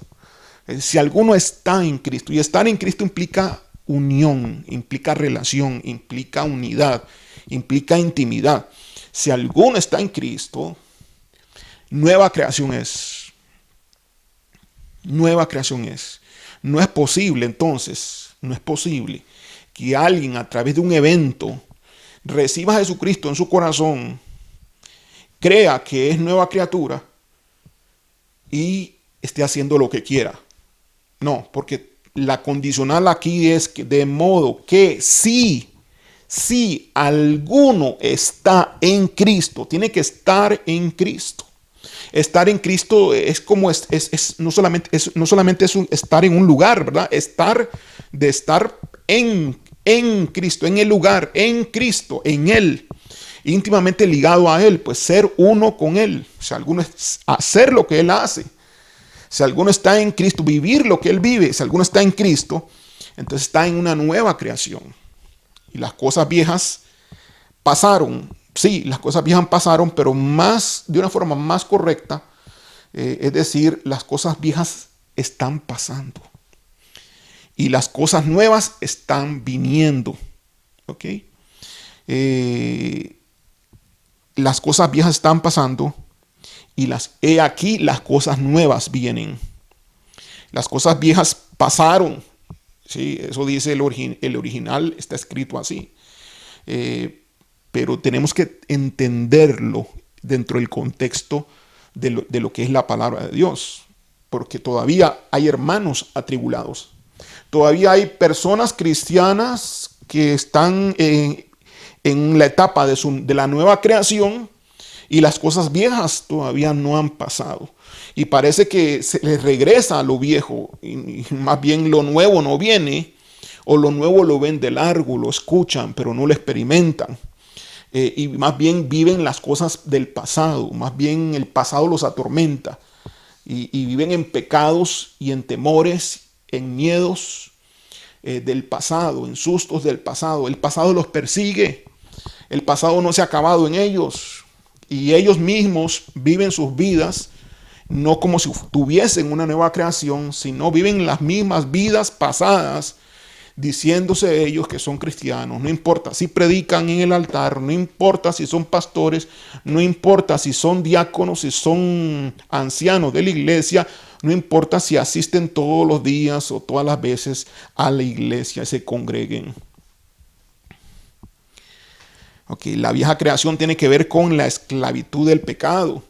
A: Si alguno está en Cristo. Y estar en Cristo implica unión, implica relación, implica unidad, implica intimidad. Si alguno está en Cristo, nueva creación es. Nueva creación es. No es posible entonces, no es posible que alguien a través de un evento reciba a Jesucristo en su corazón, crea que es nueva criatura y esté haciendo lo que quiera. No, porque la condicional aquí es que de modo que si alguno está en Cristo, tiene que estar en Cristo. Estar en Cristo es como no solamente es estar en un lugar, ¿verdad? Estar en Cristo, en el lugar, en Cristo, en Él, íntimamente ligado a Él, pues ser uno con Él. Si alguno es hacer lo que Él hace, si alguno está en Cristo, vivir lo que Él vive, si alguno está en Cristo, entonces está en una nueva creación. Y las cosas viejas pasaron. Sí, las cosas viejas pasaron, pero de una forma más correcta, es decir, las cosas viejas están pasando y las cosas nuevas están viniendo. ¿Ok? Las cosas viejas están pasando y he aquí las cosas nuevas vienen. Las cosas viejas pasaron. Sí, eso dice el original, está escrito así. Pero tenemos que entenderlo dentro del contexto de lo que es la palabra de Dios. Porque todavía hay hermanos atribulados. Todavía hay personas cristianas que están en la etapa de la nueva creación y las cosas viejas todavía no han pasado. Y parece que se les regresa a lo viejo y más bien lo nuevo no viene, o lo nuevo lo ven de largo, lo escuchan, pero no lo experimentan. Y más bien viven las cosas del pasado, más bien el pasado los atormenta y viven en pecados y en temores, en miedos del pasado, en sustos del pasado. El pasado los persigue, el pasado no se ha acabado en ellos y ellos mismos viven sus vidas no como si tuviesen una nueva creación, sino viven las mismas vidas pasadas, diciéndose ellos que son cristianos. No importa si predican en el altar, no importa si son pastores, no importa si son diáconos, si son ancianos de la iglesia, no importa si asisten todos los días o todas las veces a la iglesia y se congreguen. Okay, la vieja creación tiene que ver con la esclavitud del pecado.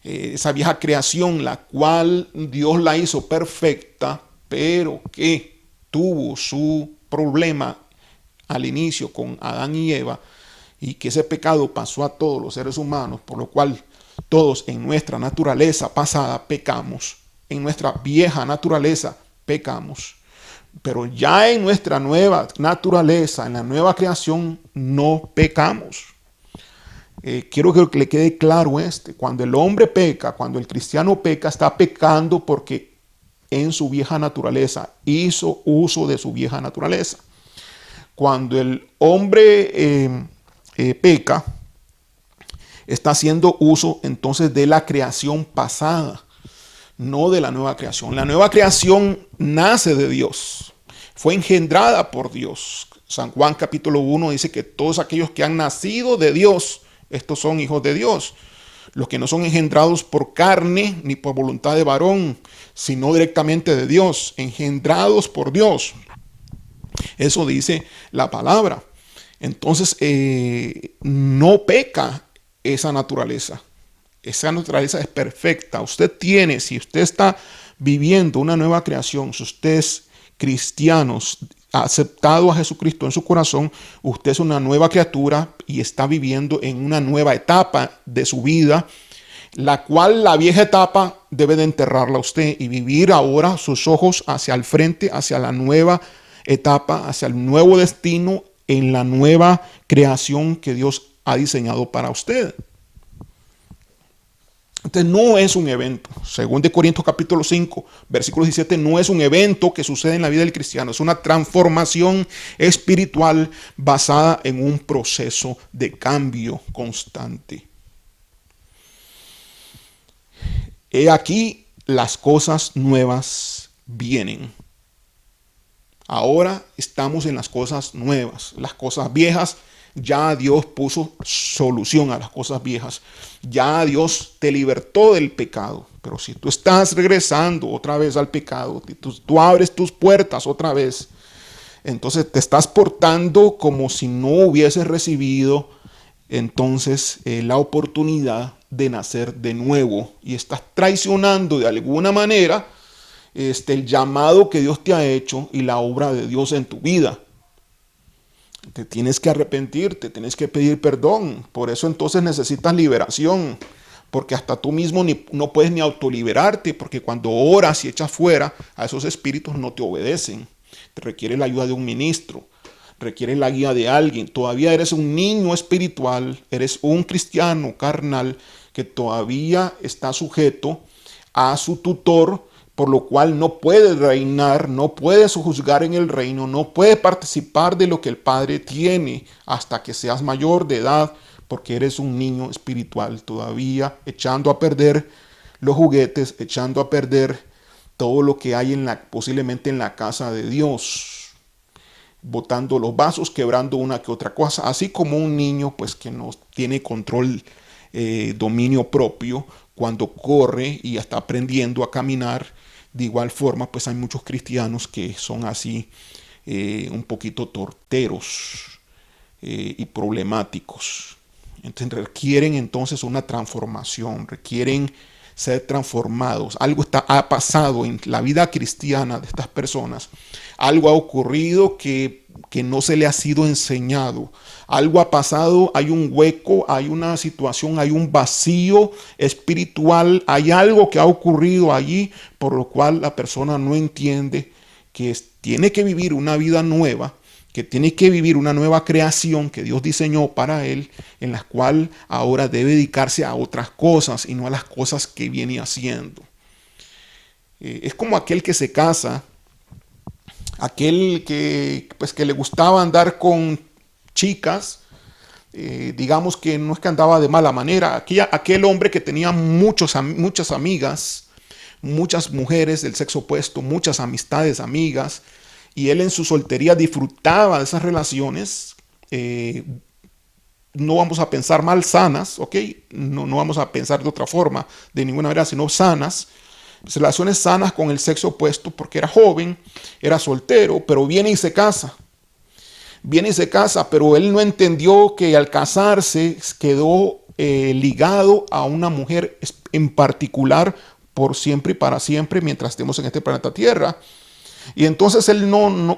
A: Esa vieja creación, la cual Dios la hizo perfecta, pero que tuvo su problema al inicio con Adán y Eva, y que ese pecado pasó a todos los seres humanos, por lo cual todos en nuestra naturaleza pasada pecamos, en nuestra vieja naturaleza pecamos, pero ya en nuestra nueva naturaleza, en la nueva creación, no pecamos. Quiero que le quede claro cuando el hombre peca, cuando el cristiano peca, está pecando porque en su vieja naturaleza hizo uso de su vieja naturaleza. Cuando el hombre peca, está haciendo uso entonces de la creación pasada, no de la nueva creación. La nueva creación nace de Dios, fue engendrada por Dios. San Juan capítulo 1 dice que todos aquellos que han nacido de Dios, estos son hijos de Dios. Los que no son engendrados por carne ni por voluntad de varón, sino directamente de Dios, engendrados por Dios. Eso dice la palabra. Entonces, no peca esa naturaleza. Esa naturaleza es perfecta. Usted tiene, si usted está viviendo una nueva creación, si usted es cristiano, ha aceptado a Jesucristo en su corazón, usted es una nueva criatura y está viviendo en una nueva etapa de su vida, la cual la vieja etapa debe de enterrarla usted y vivir ahora sus ojos hacia el frente, hacia la nueva etapa, hacia el nuevo destino, en la nueva creación que Dios ha diseñado para usted. Entonces no es un evento. Según de Corintios capítulo 5, versículo 17, no es un evento que sucede en la vida del cristiano. Es una transformación espiritual basada en un proceso de cambio constante. He aquí las cosas nuevas vienen. Ahora estamos en las cosas nuevas. Las cosas viejas, ya Dios puso solución a las cosas viejas. Ya Dios te libertó del pecado. Pero si tú estás regresando otra vez al pecado, tú abres tus puertas otra vez, entonces te estás portando como si no hubieses recibido entonces la oportunidad de nacer de nuevo. Y estás traicionando de alguna manera el llamado que Dios te ha hecho y la obra de Dios en tu vida. Te tienes que arrepentir, te tienes que pedir perdón. Por eso entonces necesitas liberación, porque hasta tú mismo no puedes ni autoliberarte, porque cuando oras y echas fuera a esos espíritus no te obedecen. Te requiere la ayuda de un ministro, requiere la guía de alguien. Todavía eres un niño espiritual, eres un cristiano carnal que todavía está sujeto a su tutor, por lo cual no puedes reinar, no puedes juzgar en el reino, no puedes participar de lo que el Padre tiene hasta que seas mayor de edad, porque eres un niño espiritual todavía, echando a perder los juguetes, echando a perder todo lo que hay posiblemente en la casa de Dios, botando los vasos, quebrando una que otra cosa, así como un niño pues que no tiene control, dominio propio cuando corre y está aprendiendo a caminar. De igual forma, pues hay muchos cristianos que son así un poquito torteros y problemáticos. Entonces requieren entonces una transformación, requieren ser transformados. Algo ha pasado en la vida cristiana de estas personas. Algo ha ocurrido que no se le ha sido enseñado. Algo ha pasado, hay un hueco, hay una situación, hay un vacío espiritual, hay algo que ha ocurrido allí, por lo cual la persona no entiende que tiene que vivir una vida nueva, que tiene que vivir una nueva creación que Dios diseñó para él, en la cual ahora debe dedicarse a otras cosas y no a las cosas que viene haciendo. Es como aquel que se casa, aquel que le gustaba andar con chicas, digamos que no es que andaba de mala manera, aquel hombre que tenía muchas amigas, muchas mujeres del sexo opuesto, muchas amistades, amigas, y él en su soltería disfrutaba de esas relaciones, no vamos a pensar mal, sanas, ¿ok? No vamos a pensar de otra forma, de ninguna manera, sino sanas, relaciones sanas con el sexo opuesto, porque era joven, era soltero, pero viene y se casa. Pero él no entendió que al casarse quedó ligado a una mujer en particular por siempre y para siempre mientras estemos en este planeta Tierra. Y entonces él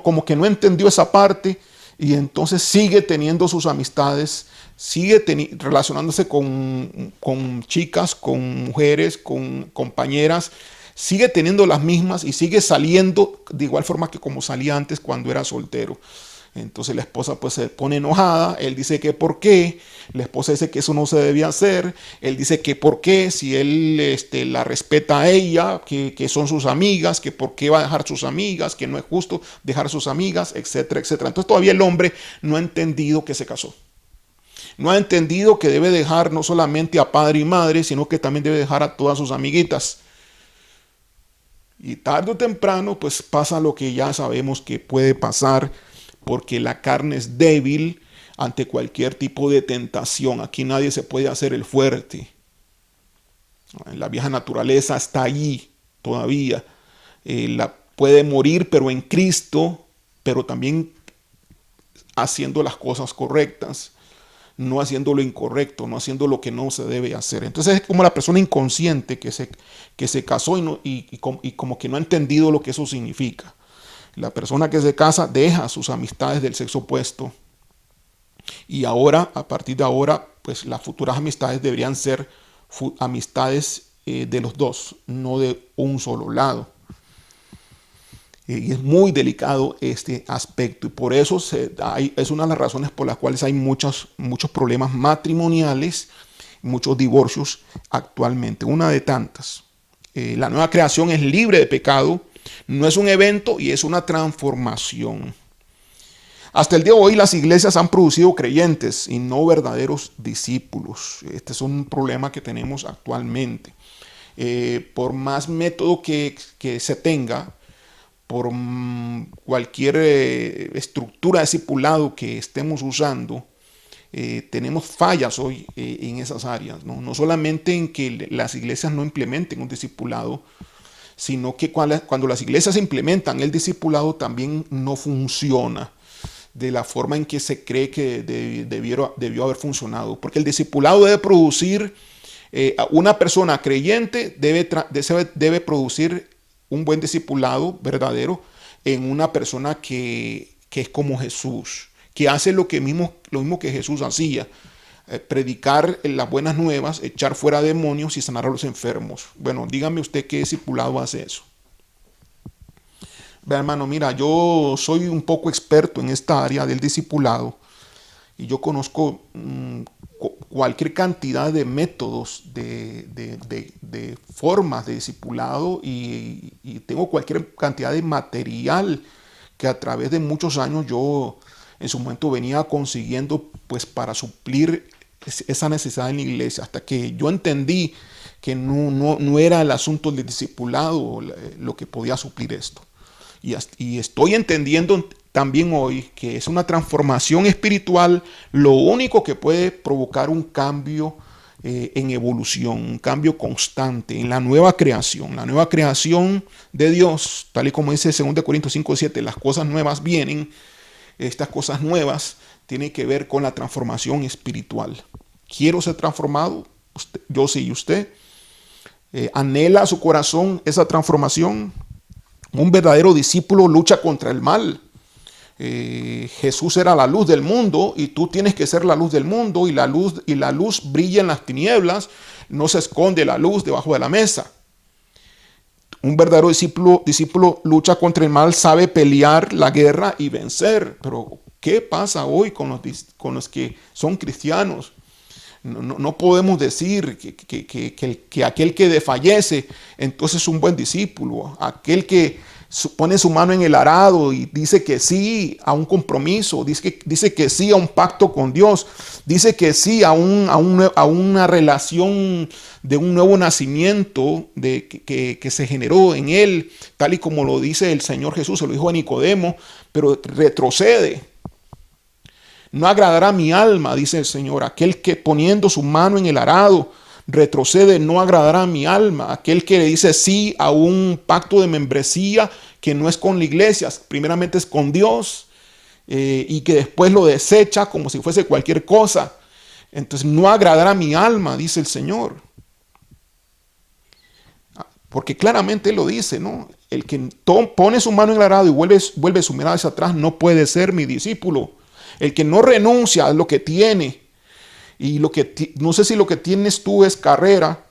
A: como que no entendió esa parte y entonces sigue teniendo sus amistades, sigue relacionándose con chicas, con mujeres, con compañeras, sigue teniendo las mismas y sigue saliendo de igual forma que como salía antes cuando era soltero. Entonces la esposa pues se pone enojada, él dice que por qué, la esposa dice que eso no se debía hacer, él dice que por qué, si él la respeta a ella, que son sus amigas, que por qué va a dejar sus amigas, que no es justo dejar sus amigas, etcétera, etcétera. Entonces todavía el hombre no ha entendido que se casó. No ha entendido que debe dejar no solamente a padre y madre, sino que también debe dejar a todas sus amiguitas. Y tarde o temprano, pues pasa lo que ya sabemos que puede pasar, porque la carne es débil ante cualquier tipo de tentación. Aquí nadie se puede hacer el fuerte. La vieja naturaleza está ahí todavía. La puede morir, pero en Cristo, pero también haciendo las cosas correctas, no haciendo lo incorrecto, no haciendo lo que no se debe hacer. Entonces es como la persona inconsciente que se casó y como que no ha entendido lo que eso significa. La persona que se casa deja sus amistades del sexo opuesto y ahora, a partir de ahora, pues las futuras amistades deberían ser amistades de los dos, no de un solo lado. Y es muy delicado este aspecto y por eso es una de las razones por las cuales hay muchos problemas matrimoniales, muchos divorcios actualmente, una de tantas. La nueva creación es libre de pecado, no es un evento y es una transformación. Hasta el día de hoy las iglesias han producido creyentes y no verdaderos discípulos. Este es un problema que tenemos actualmente. Por más método que se tenga, por cualquier estructura de discipulado que estemos usando, tenemos fallas hoy en esas áreas, ¿no? No solamente en que las iglesias no implementen un discipulado, sino que cuando las iglesias implementan el discipulado también no funciona de la forma en que se cree que debió haber funcionado. Porque el discipulado debe producir, una persona creyente debe producir un buen discipulado verdadero en una persona que es como Jesús, que hace lo mismo que Jesús hacía, predicar las buenas nuevas, echar fuera demonios y sanar a los enfermos. Bueno, dígame usted qué discipulado hace eso. Ve, hermano, mira, yo soy un poco experto en esta área del discipulado y yo conozco cualquier cantidad de métodos, de formas de discipulado y tengo cualquier cantidad de material que a través de muchos años yo en su momento venía consiguiendo pues para suplir esa necesidad en la iglesia, hasta que yo entendí que no era el asunto del discipulado lo que podía suplir esto. Y estoy entendiendo también hoy que es una transformación espiritual lo único que puede provocar un cambio en evolución, un cambio constante en la nueva creación de Dios, tal y como dice 2 Corintios 5:7, las cosas nuevas vienen. Estas cosas nuevas tienen que ver con la transformación espiritual. ¿Quiero ser transformado? Yo sí, ¿y usted? ¿Anhela su corazón esa transformación? Un verdadero discípulo lucha contra el mal. Jesús era la luz del mundo y tú tienes que ser la luz del mundo, y la luz brilla en las tinieblas, no se esconde la luz debajo de la mesa. Un verdadero discípulo lucha contra el mal, sabe pelear la guerra y vencer. Pero ¿qué pasa hoy con los que son cristianos? No podemos decir que aquel que desfallece entonces es un buen discípulo. Aquel que pone su mano en el arado y dice que sí a un compromiso, dice que sí a un pacto con Dios, dice que sí a una relación de un nuevo nacimiento que se generó en él, tal y como lo dice el Señor Jesús, se lo dijo a Nicodemo, pero retrocede. No agradará mi alma, dice el Señor. Aquel que poniendo su mano en el arado retrocede, no agradará mi alma. Aquel que le dice sí a un pacto de membresía que no es con la iglesia, primeramente es con Dios, y que después lo desecha como si fuese cualquier cosa. Entonces no agradará mi alma, dice el Señor. Porque claramente Él lo dice, ¿no? El que pone su mano en el arado y vuelve su mirada hacia atrás no puede ser mi discípulo. El que no renuncia a lo que tiene, y no sé si lo que tienes tú es carrera,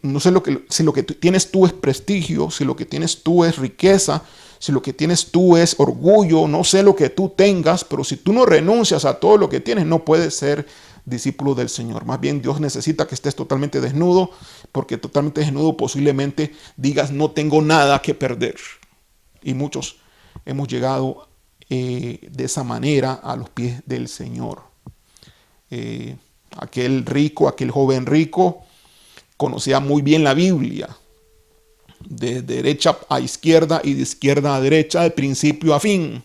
A: no sé si lo que tienes tú es prestigio, si lo que tienes tú es riqueza, si lo que tienes tú es orgullo, no sé lo que tú tengas, pero si tú no renuncias a todo lo que tienes, no puedes ser discípulo del Señor. Más bien Dios necesita que estés totalmente desnudo, porque totalmente desnudo posiblemente digas no tengo nada que perder. Y muchos hemos llegado de esa manera a los pies del Señor. Eh, aquel rico, aquel joven rico, conocía muy bien la Biblia, de derecha a izquierda y de izquierda a derecha, de principio a fin.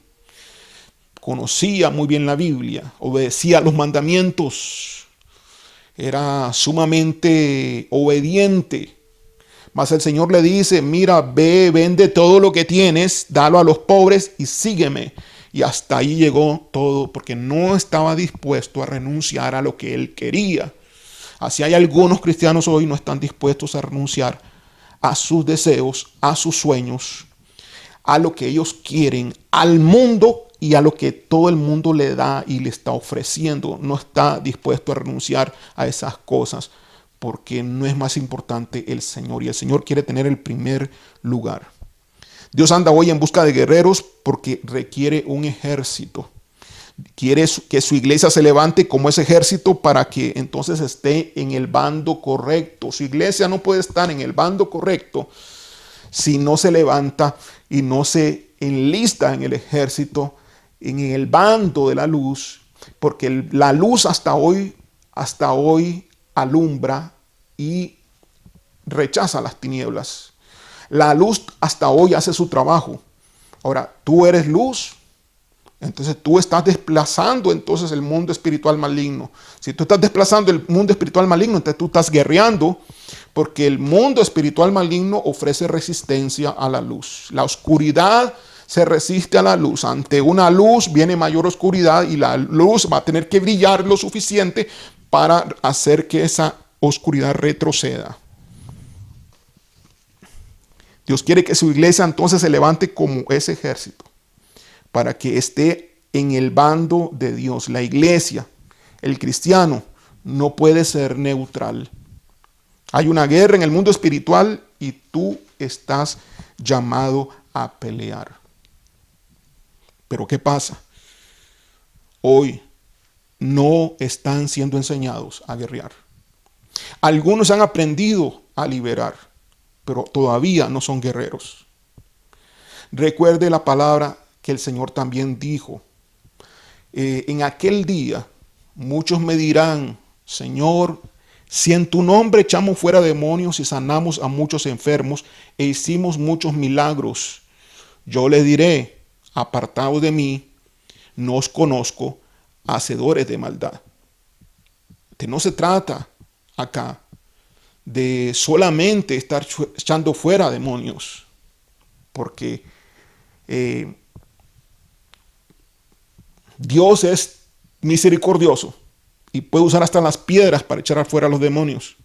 A: Conocía muy bien la Biblia, obedecía los mandamientos, era sumamente obediente. Mas el Señor le dice, mira, ve, vende todo lo que tienes, dalo a los pobres y sígueme. Y hasta ahí llegó todo, porque no estaba dispuesto a renunciar a lo que él quería. Así hay algunos cristianos hoy no están dispuestos a renunciar a sus deseos, a sus sueños, a lo que ellos quieren, al mundo y a lo que todo el mundo le da y le está ofreciendo. No está dispuesto a renunciar a esas cosas porque no es más importante el Señor y el Señor quiere tener el primer lugar. Dios anda hoy en busca de guerreros porque requiere un ejército. Quiere que su iglesia se levante como ese ejército para que entonces esté en el bando correcto. Su iglesia no puede estar en el bando correcto si no se levanta y no se enlista en el ejército, en el bando de la luz, porque la luz hasta hoy alumbra y rechaza las tinieblas. La luz hasta hoy hace su trabajo. Ahora, tú eres luz, entonces tú estás desplazando entonces el mundo espiritual maligno. Si tú estás desplazando el mundo espiritual maligno, entonces tú estás guerreando, porque el mundo espiritual maligno ofrece resistencia a la luz. La oscuridad se resiste a la luz. Ante una luz viene mayor oscuridad y la luz va a tener que brillar lo suficiente para hacer que esa oscuridad retroceda. Dios quiere que su iglesia entonces se levante como ese ejército, para que esté en el bando de Dios. La iglesia, el cristiano, no puede ser neutral. Hay una guerra en el mundo espiritual y tú estás llamado a pelear. Pero ¿qué pasa? Hoy no están siendo enseñados a guerrear. Algunos han aprendido a liberar, pero todavía no son guerreros. Recuerde la palabra que el Señor también dijo. En aquel día muchos me dirán, Señor, si en tu nombre echamos fuera demonios y sanamos a muchos enfermos e hicimos muchos milagros, yo les diré, apartaos de mí, no os conozco, hacedores de maldad. No se trata acá de solamente estar echando fuera demonios, porque Dios es misericordioso y puede usar hasta las piedras para echar afuera a los demonios.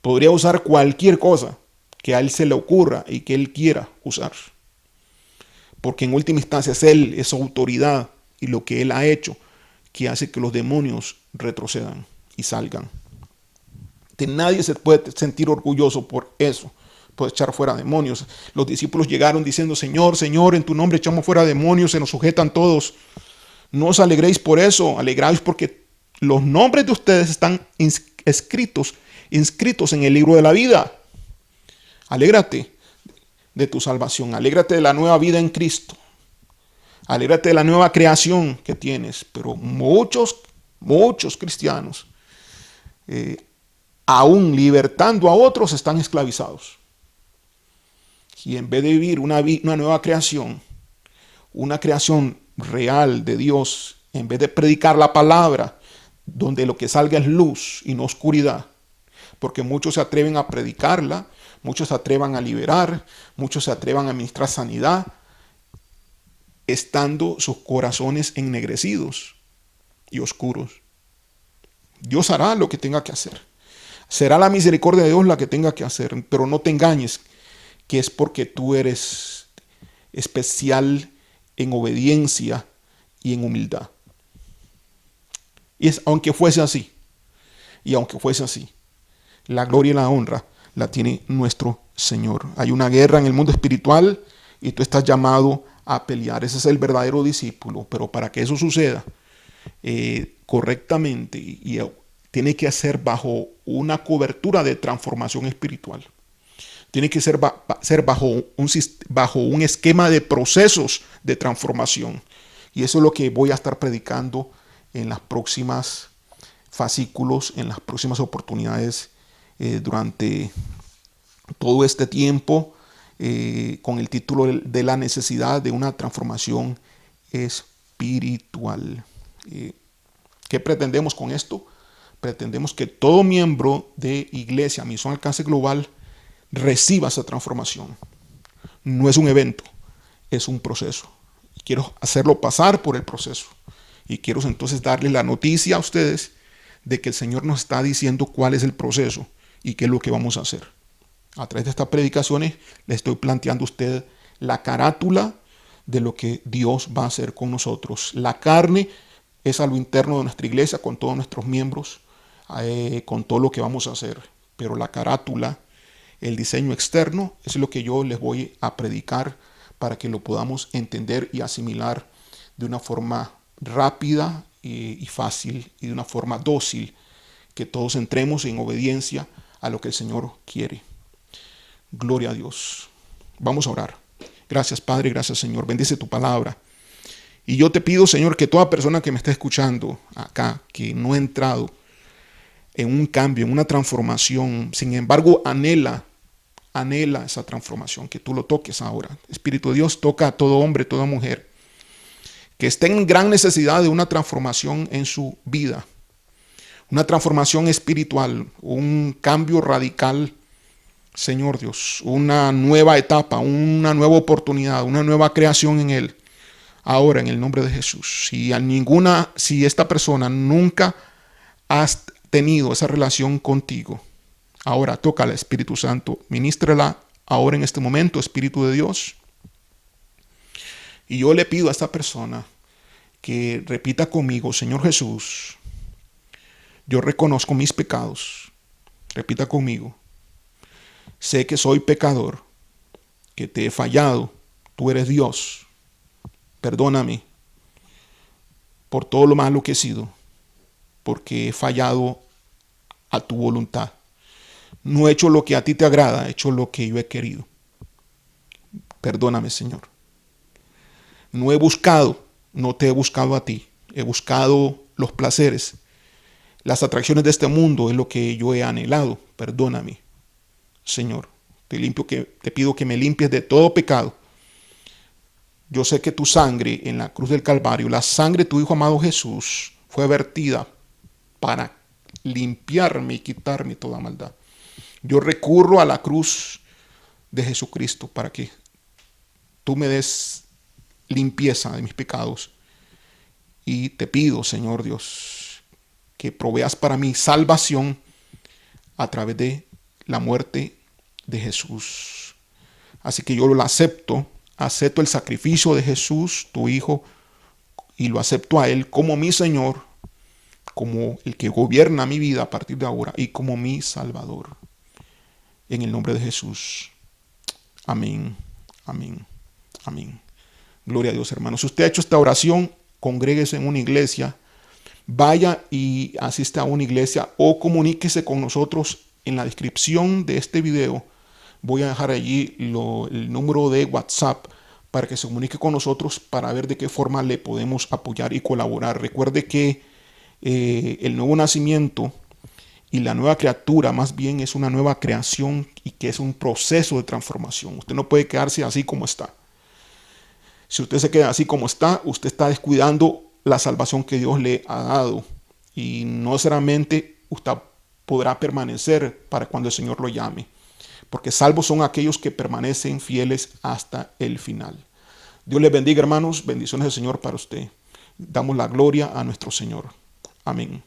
A: Podría usar cualquier cosa que a Él se le ocurra y que Él quiera usar, porque en última instancia es Él, es su autoridad y lo que Él ha hecho que hace que los demonios retrocedan y salgan. Nadie se puede sentir orgulloso por eso, por echar fuera demonios. Los discípulos llegaron diciendo, Señor, Señor, en tu nombre echamos fuera demonios, se nos sujetan todos. No os alegréis por eso, alegraos porque los nombres de ustedes están inscritos en el libro de la vida. Alégrate de tu salvación, alégrate de la nueva vida en Cristo, alégrate de la nueva creación que tienes. Pero muchos cristianos, aún libertando a otros, están esclavizados. Y en vez de vivir una nueva creación, una creación real de Dios, en vez de predicar la palabra, donde lo que salga es luz y no oscuridad, porque muchos se atreven a predicarla, muchos se atrevan a liberar, muchos se atrevan a ministrar sanidad, estando sus corazones ennegrecidos y oscuros. Dios hará lo que tenga que hacer. Será la misericordia de Dios la que tenga que hacer, pero no te engañes que es porque tú eres especial en obediencia y en humildad. Y aunque fuese así, la gloria y la honra la tiene nuestro Señor. Hay una guerra en el mundo espiritual y tú estás llamado a pelear. Ese es el verdadero discípulo, pero para que eso suceda correctamente y tiene que ser bajo una cobertura de transformación espiritual. Tiene que ser bajo un esquema de procesos de transformación. Y eso es lo que voy a estar predicando en las próximas fascículos en las próximas oportunidades durante todo este tiempo con el título de la necesidad de una transformación espiritual. ¿Qué pretendemos con esto? Pretendemos que todo miembro de Iglesia Misión Alcance Global reciba esa transformación. No es un evento, es un proceso. Quiero hacerlo pasar por el proceso. Y quiero entonces darle la noticia a ustedes de que el Señor nos está diciendo cuál es el proceso y qué es lo que vamos a hacer. A través de estas predicaciones le estoy planteando a usted la carátula de lo que Dios va a hacer con nosotros. La carne es a lo interno de nuestra iglesia, con todos nuestros miembros, con todo lo que vamos a hacer. Pero la carátula, el diseño externo, es lo que yo les voy a predicar para que lo podamos entender y asimilar de una forma rápida y fácil y de una forma dócil, que todos entremos en obediencia a lo que el Señor quiere. Gloria a Dios. Vamos a orar. Gracias, Padre, gracias, Señor. Bendice tu palabra. Y yo te pido, Señor, que toda persona que me está escuchando acá, que no ha entrado en un cambio, en una transformación, sin embargo, anhela esa transformación, que tú lo toques ahora. Espíritu de Dios, toca a todo hombre, toda mujer que esté en gran necesidad de una transformación en su vida, una transformación espiritual, un cambio radical, Señor Dios, una nueva etapa, una nueva oportunidad, una nueva creación en Él. Ahora, en el nombre de Jesús, si esta persona nunca ha tenido esa relación contigo, ahora toca al Espíritu Santo, ministrela ahora en este momento, Espíritu de Dios. Y yo le pido a esta persona que repita conmigo: Señor Jesús, yo reconozco mis pecados. Repita conmigo: sé que soy pecador, que te he fallado. Tú eres Dios. Perdóname por todo lo malo que he sido, porque he fallado a tu voluntad. No he hecho lo que a ti te agrada, he hecho lo que yo he querido. Perdóname, Señor. No te he buscado a ti. He buscado los placeres, las atracciones de este mundo, es lo que yo he anhelado. Perdóname, Señor. Te pido que me limpies de todo pecado. Yo sé que tu sangre en la cruz del Calvario, la sangre de tu Hijo amado Jesús, fue vertida para limpiarme y quitarme toda maldad. Yo recurro a la cruz de Jesucristo para que tú me des limpieza de mis pecados. Y te pido, Señor Dios, que proveas para mí salvación a través de la muerte de Jesús. Así que yo lo acepto el sacrificio de Jesús, tu Hijo, y lo acepto a Él como mi Señor, como el que gobierna mi vida a partir de ahora y como mi Salvador. En el nombre de Jesús. Amén, amén, amén. Gloria a Dios, hermanos. Si usted ha hecho esta oración, congréguese en una iglesia, vaya y asista a una iglesia o comuníquese con nosotros en la descripción de este video. Voy a dejar allí el número de WhatsApp para que se comunique con nosotros para ver de qué forma le podemos apoyar y colaborar. Recuerde que el nuevo nacimiento y la nueva criatura más bien es una nueva creación y que es un proceso de transformación. Usted no puede quedarse así como está. Si usted se queda así como está, usted está descuidando la salvación que Dios le ha dado. Y no necesariamente usted podrá permanecer para cuando el Señor lo llame. Porque salvos son aquellos que permanecen fieles hasta el final. Dios les bendiga, hermanos. Bendiciones del Señor para usted. Damos la gloria a nuestro Señor. Amén.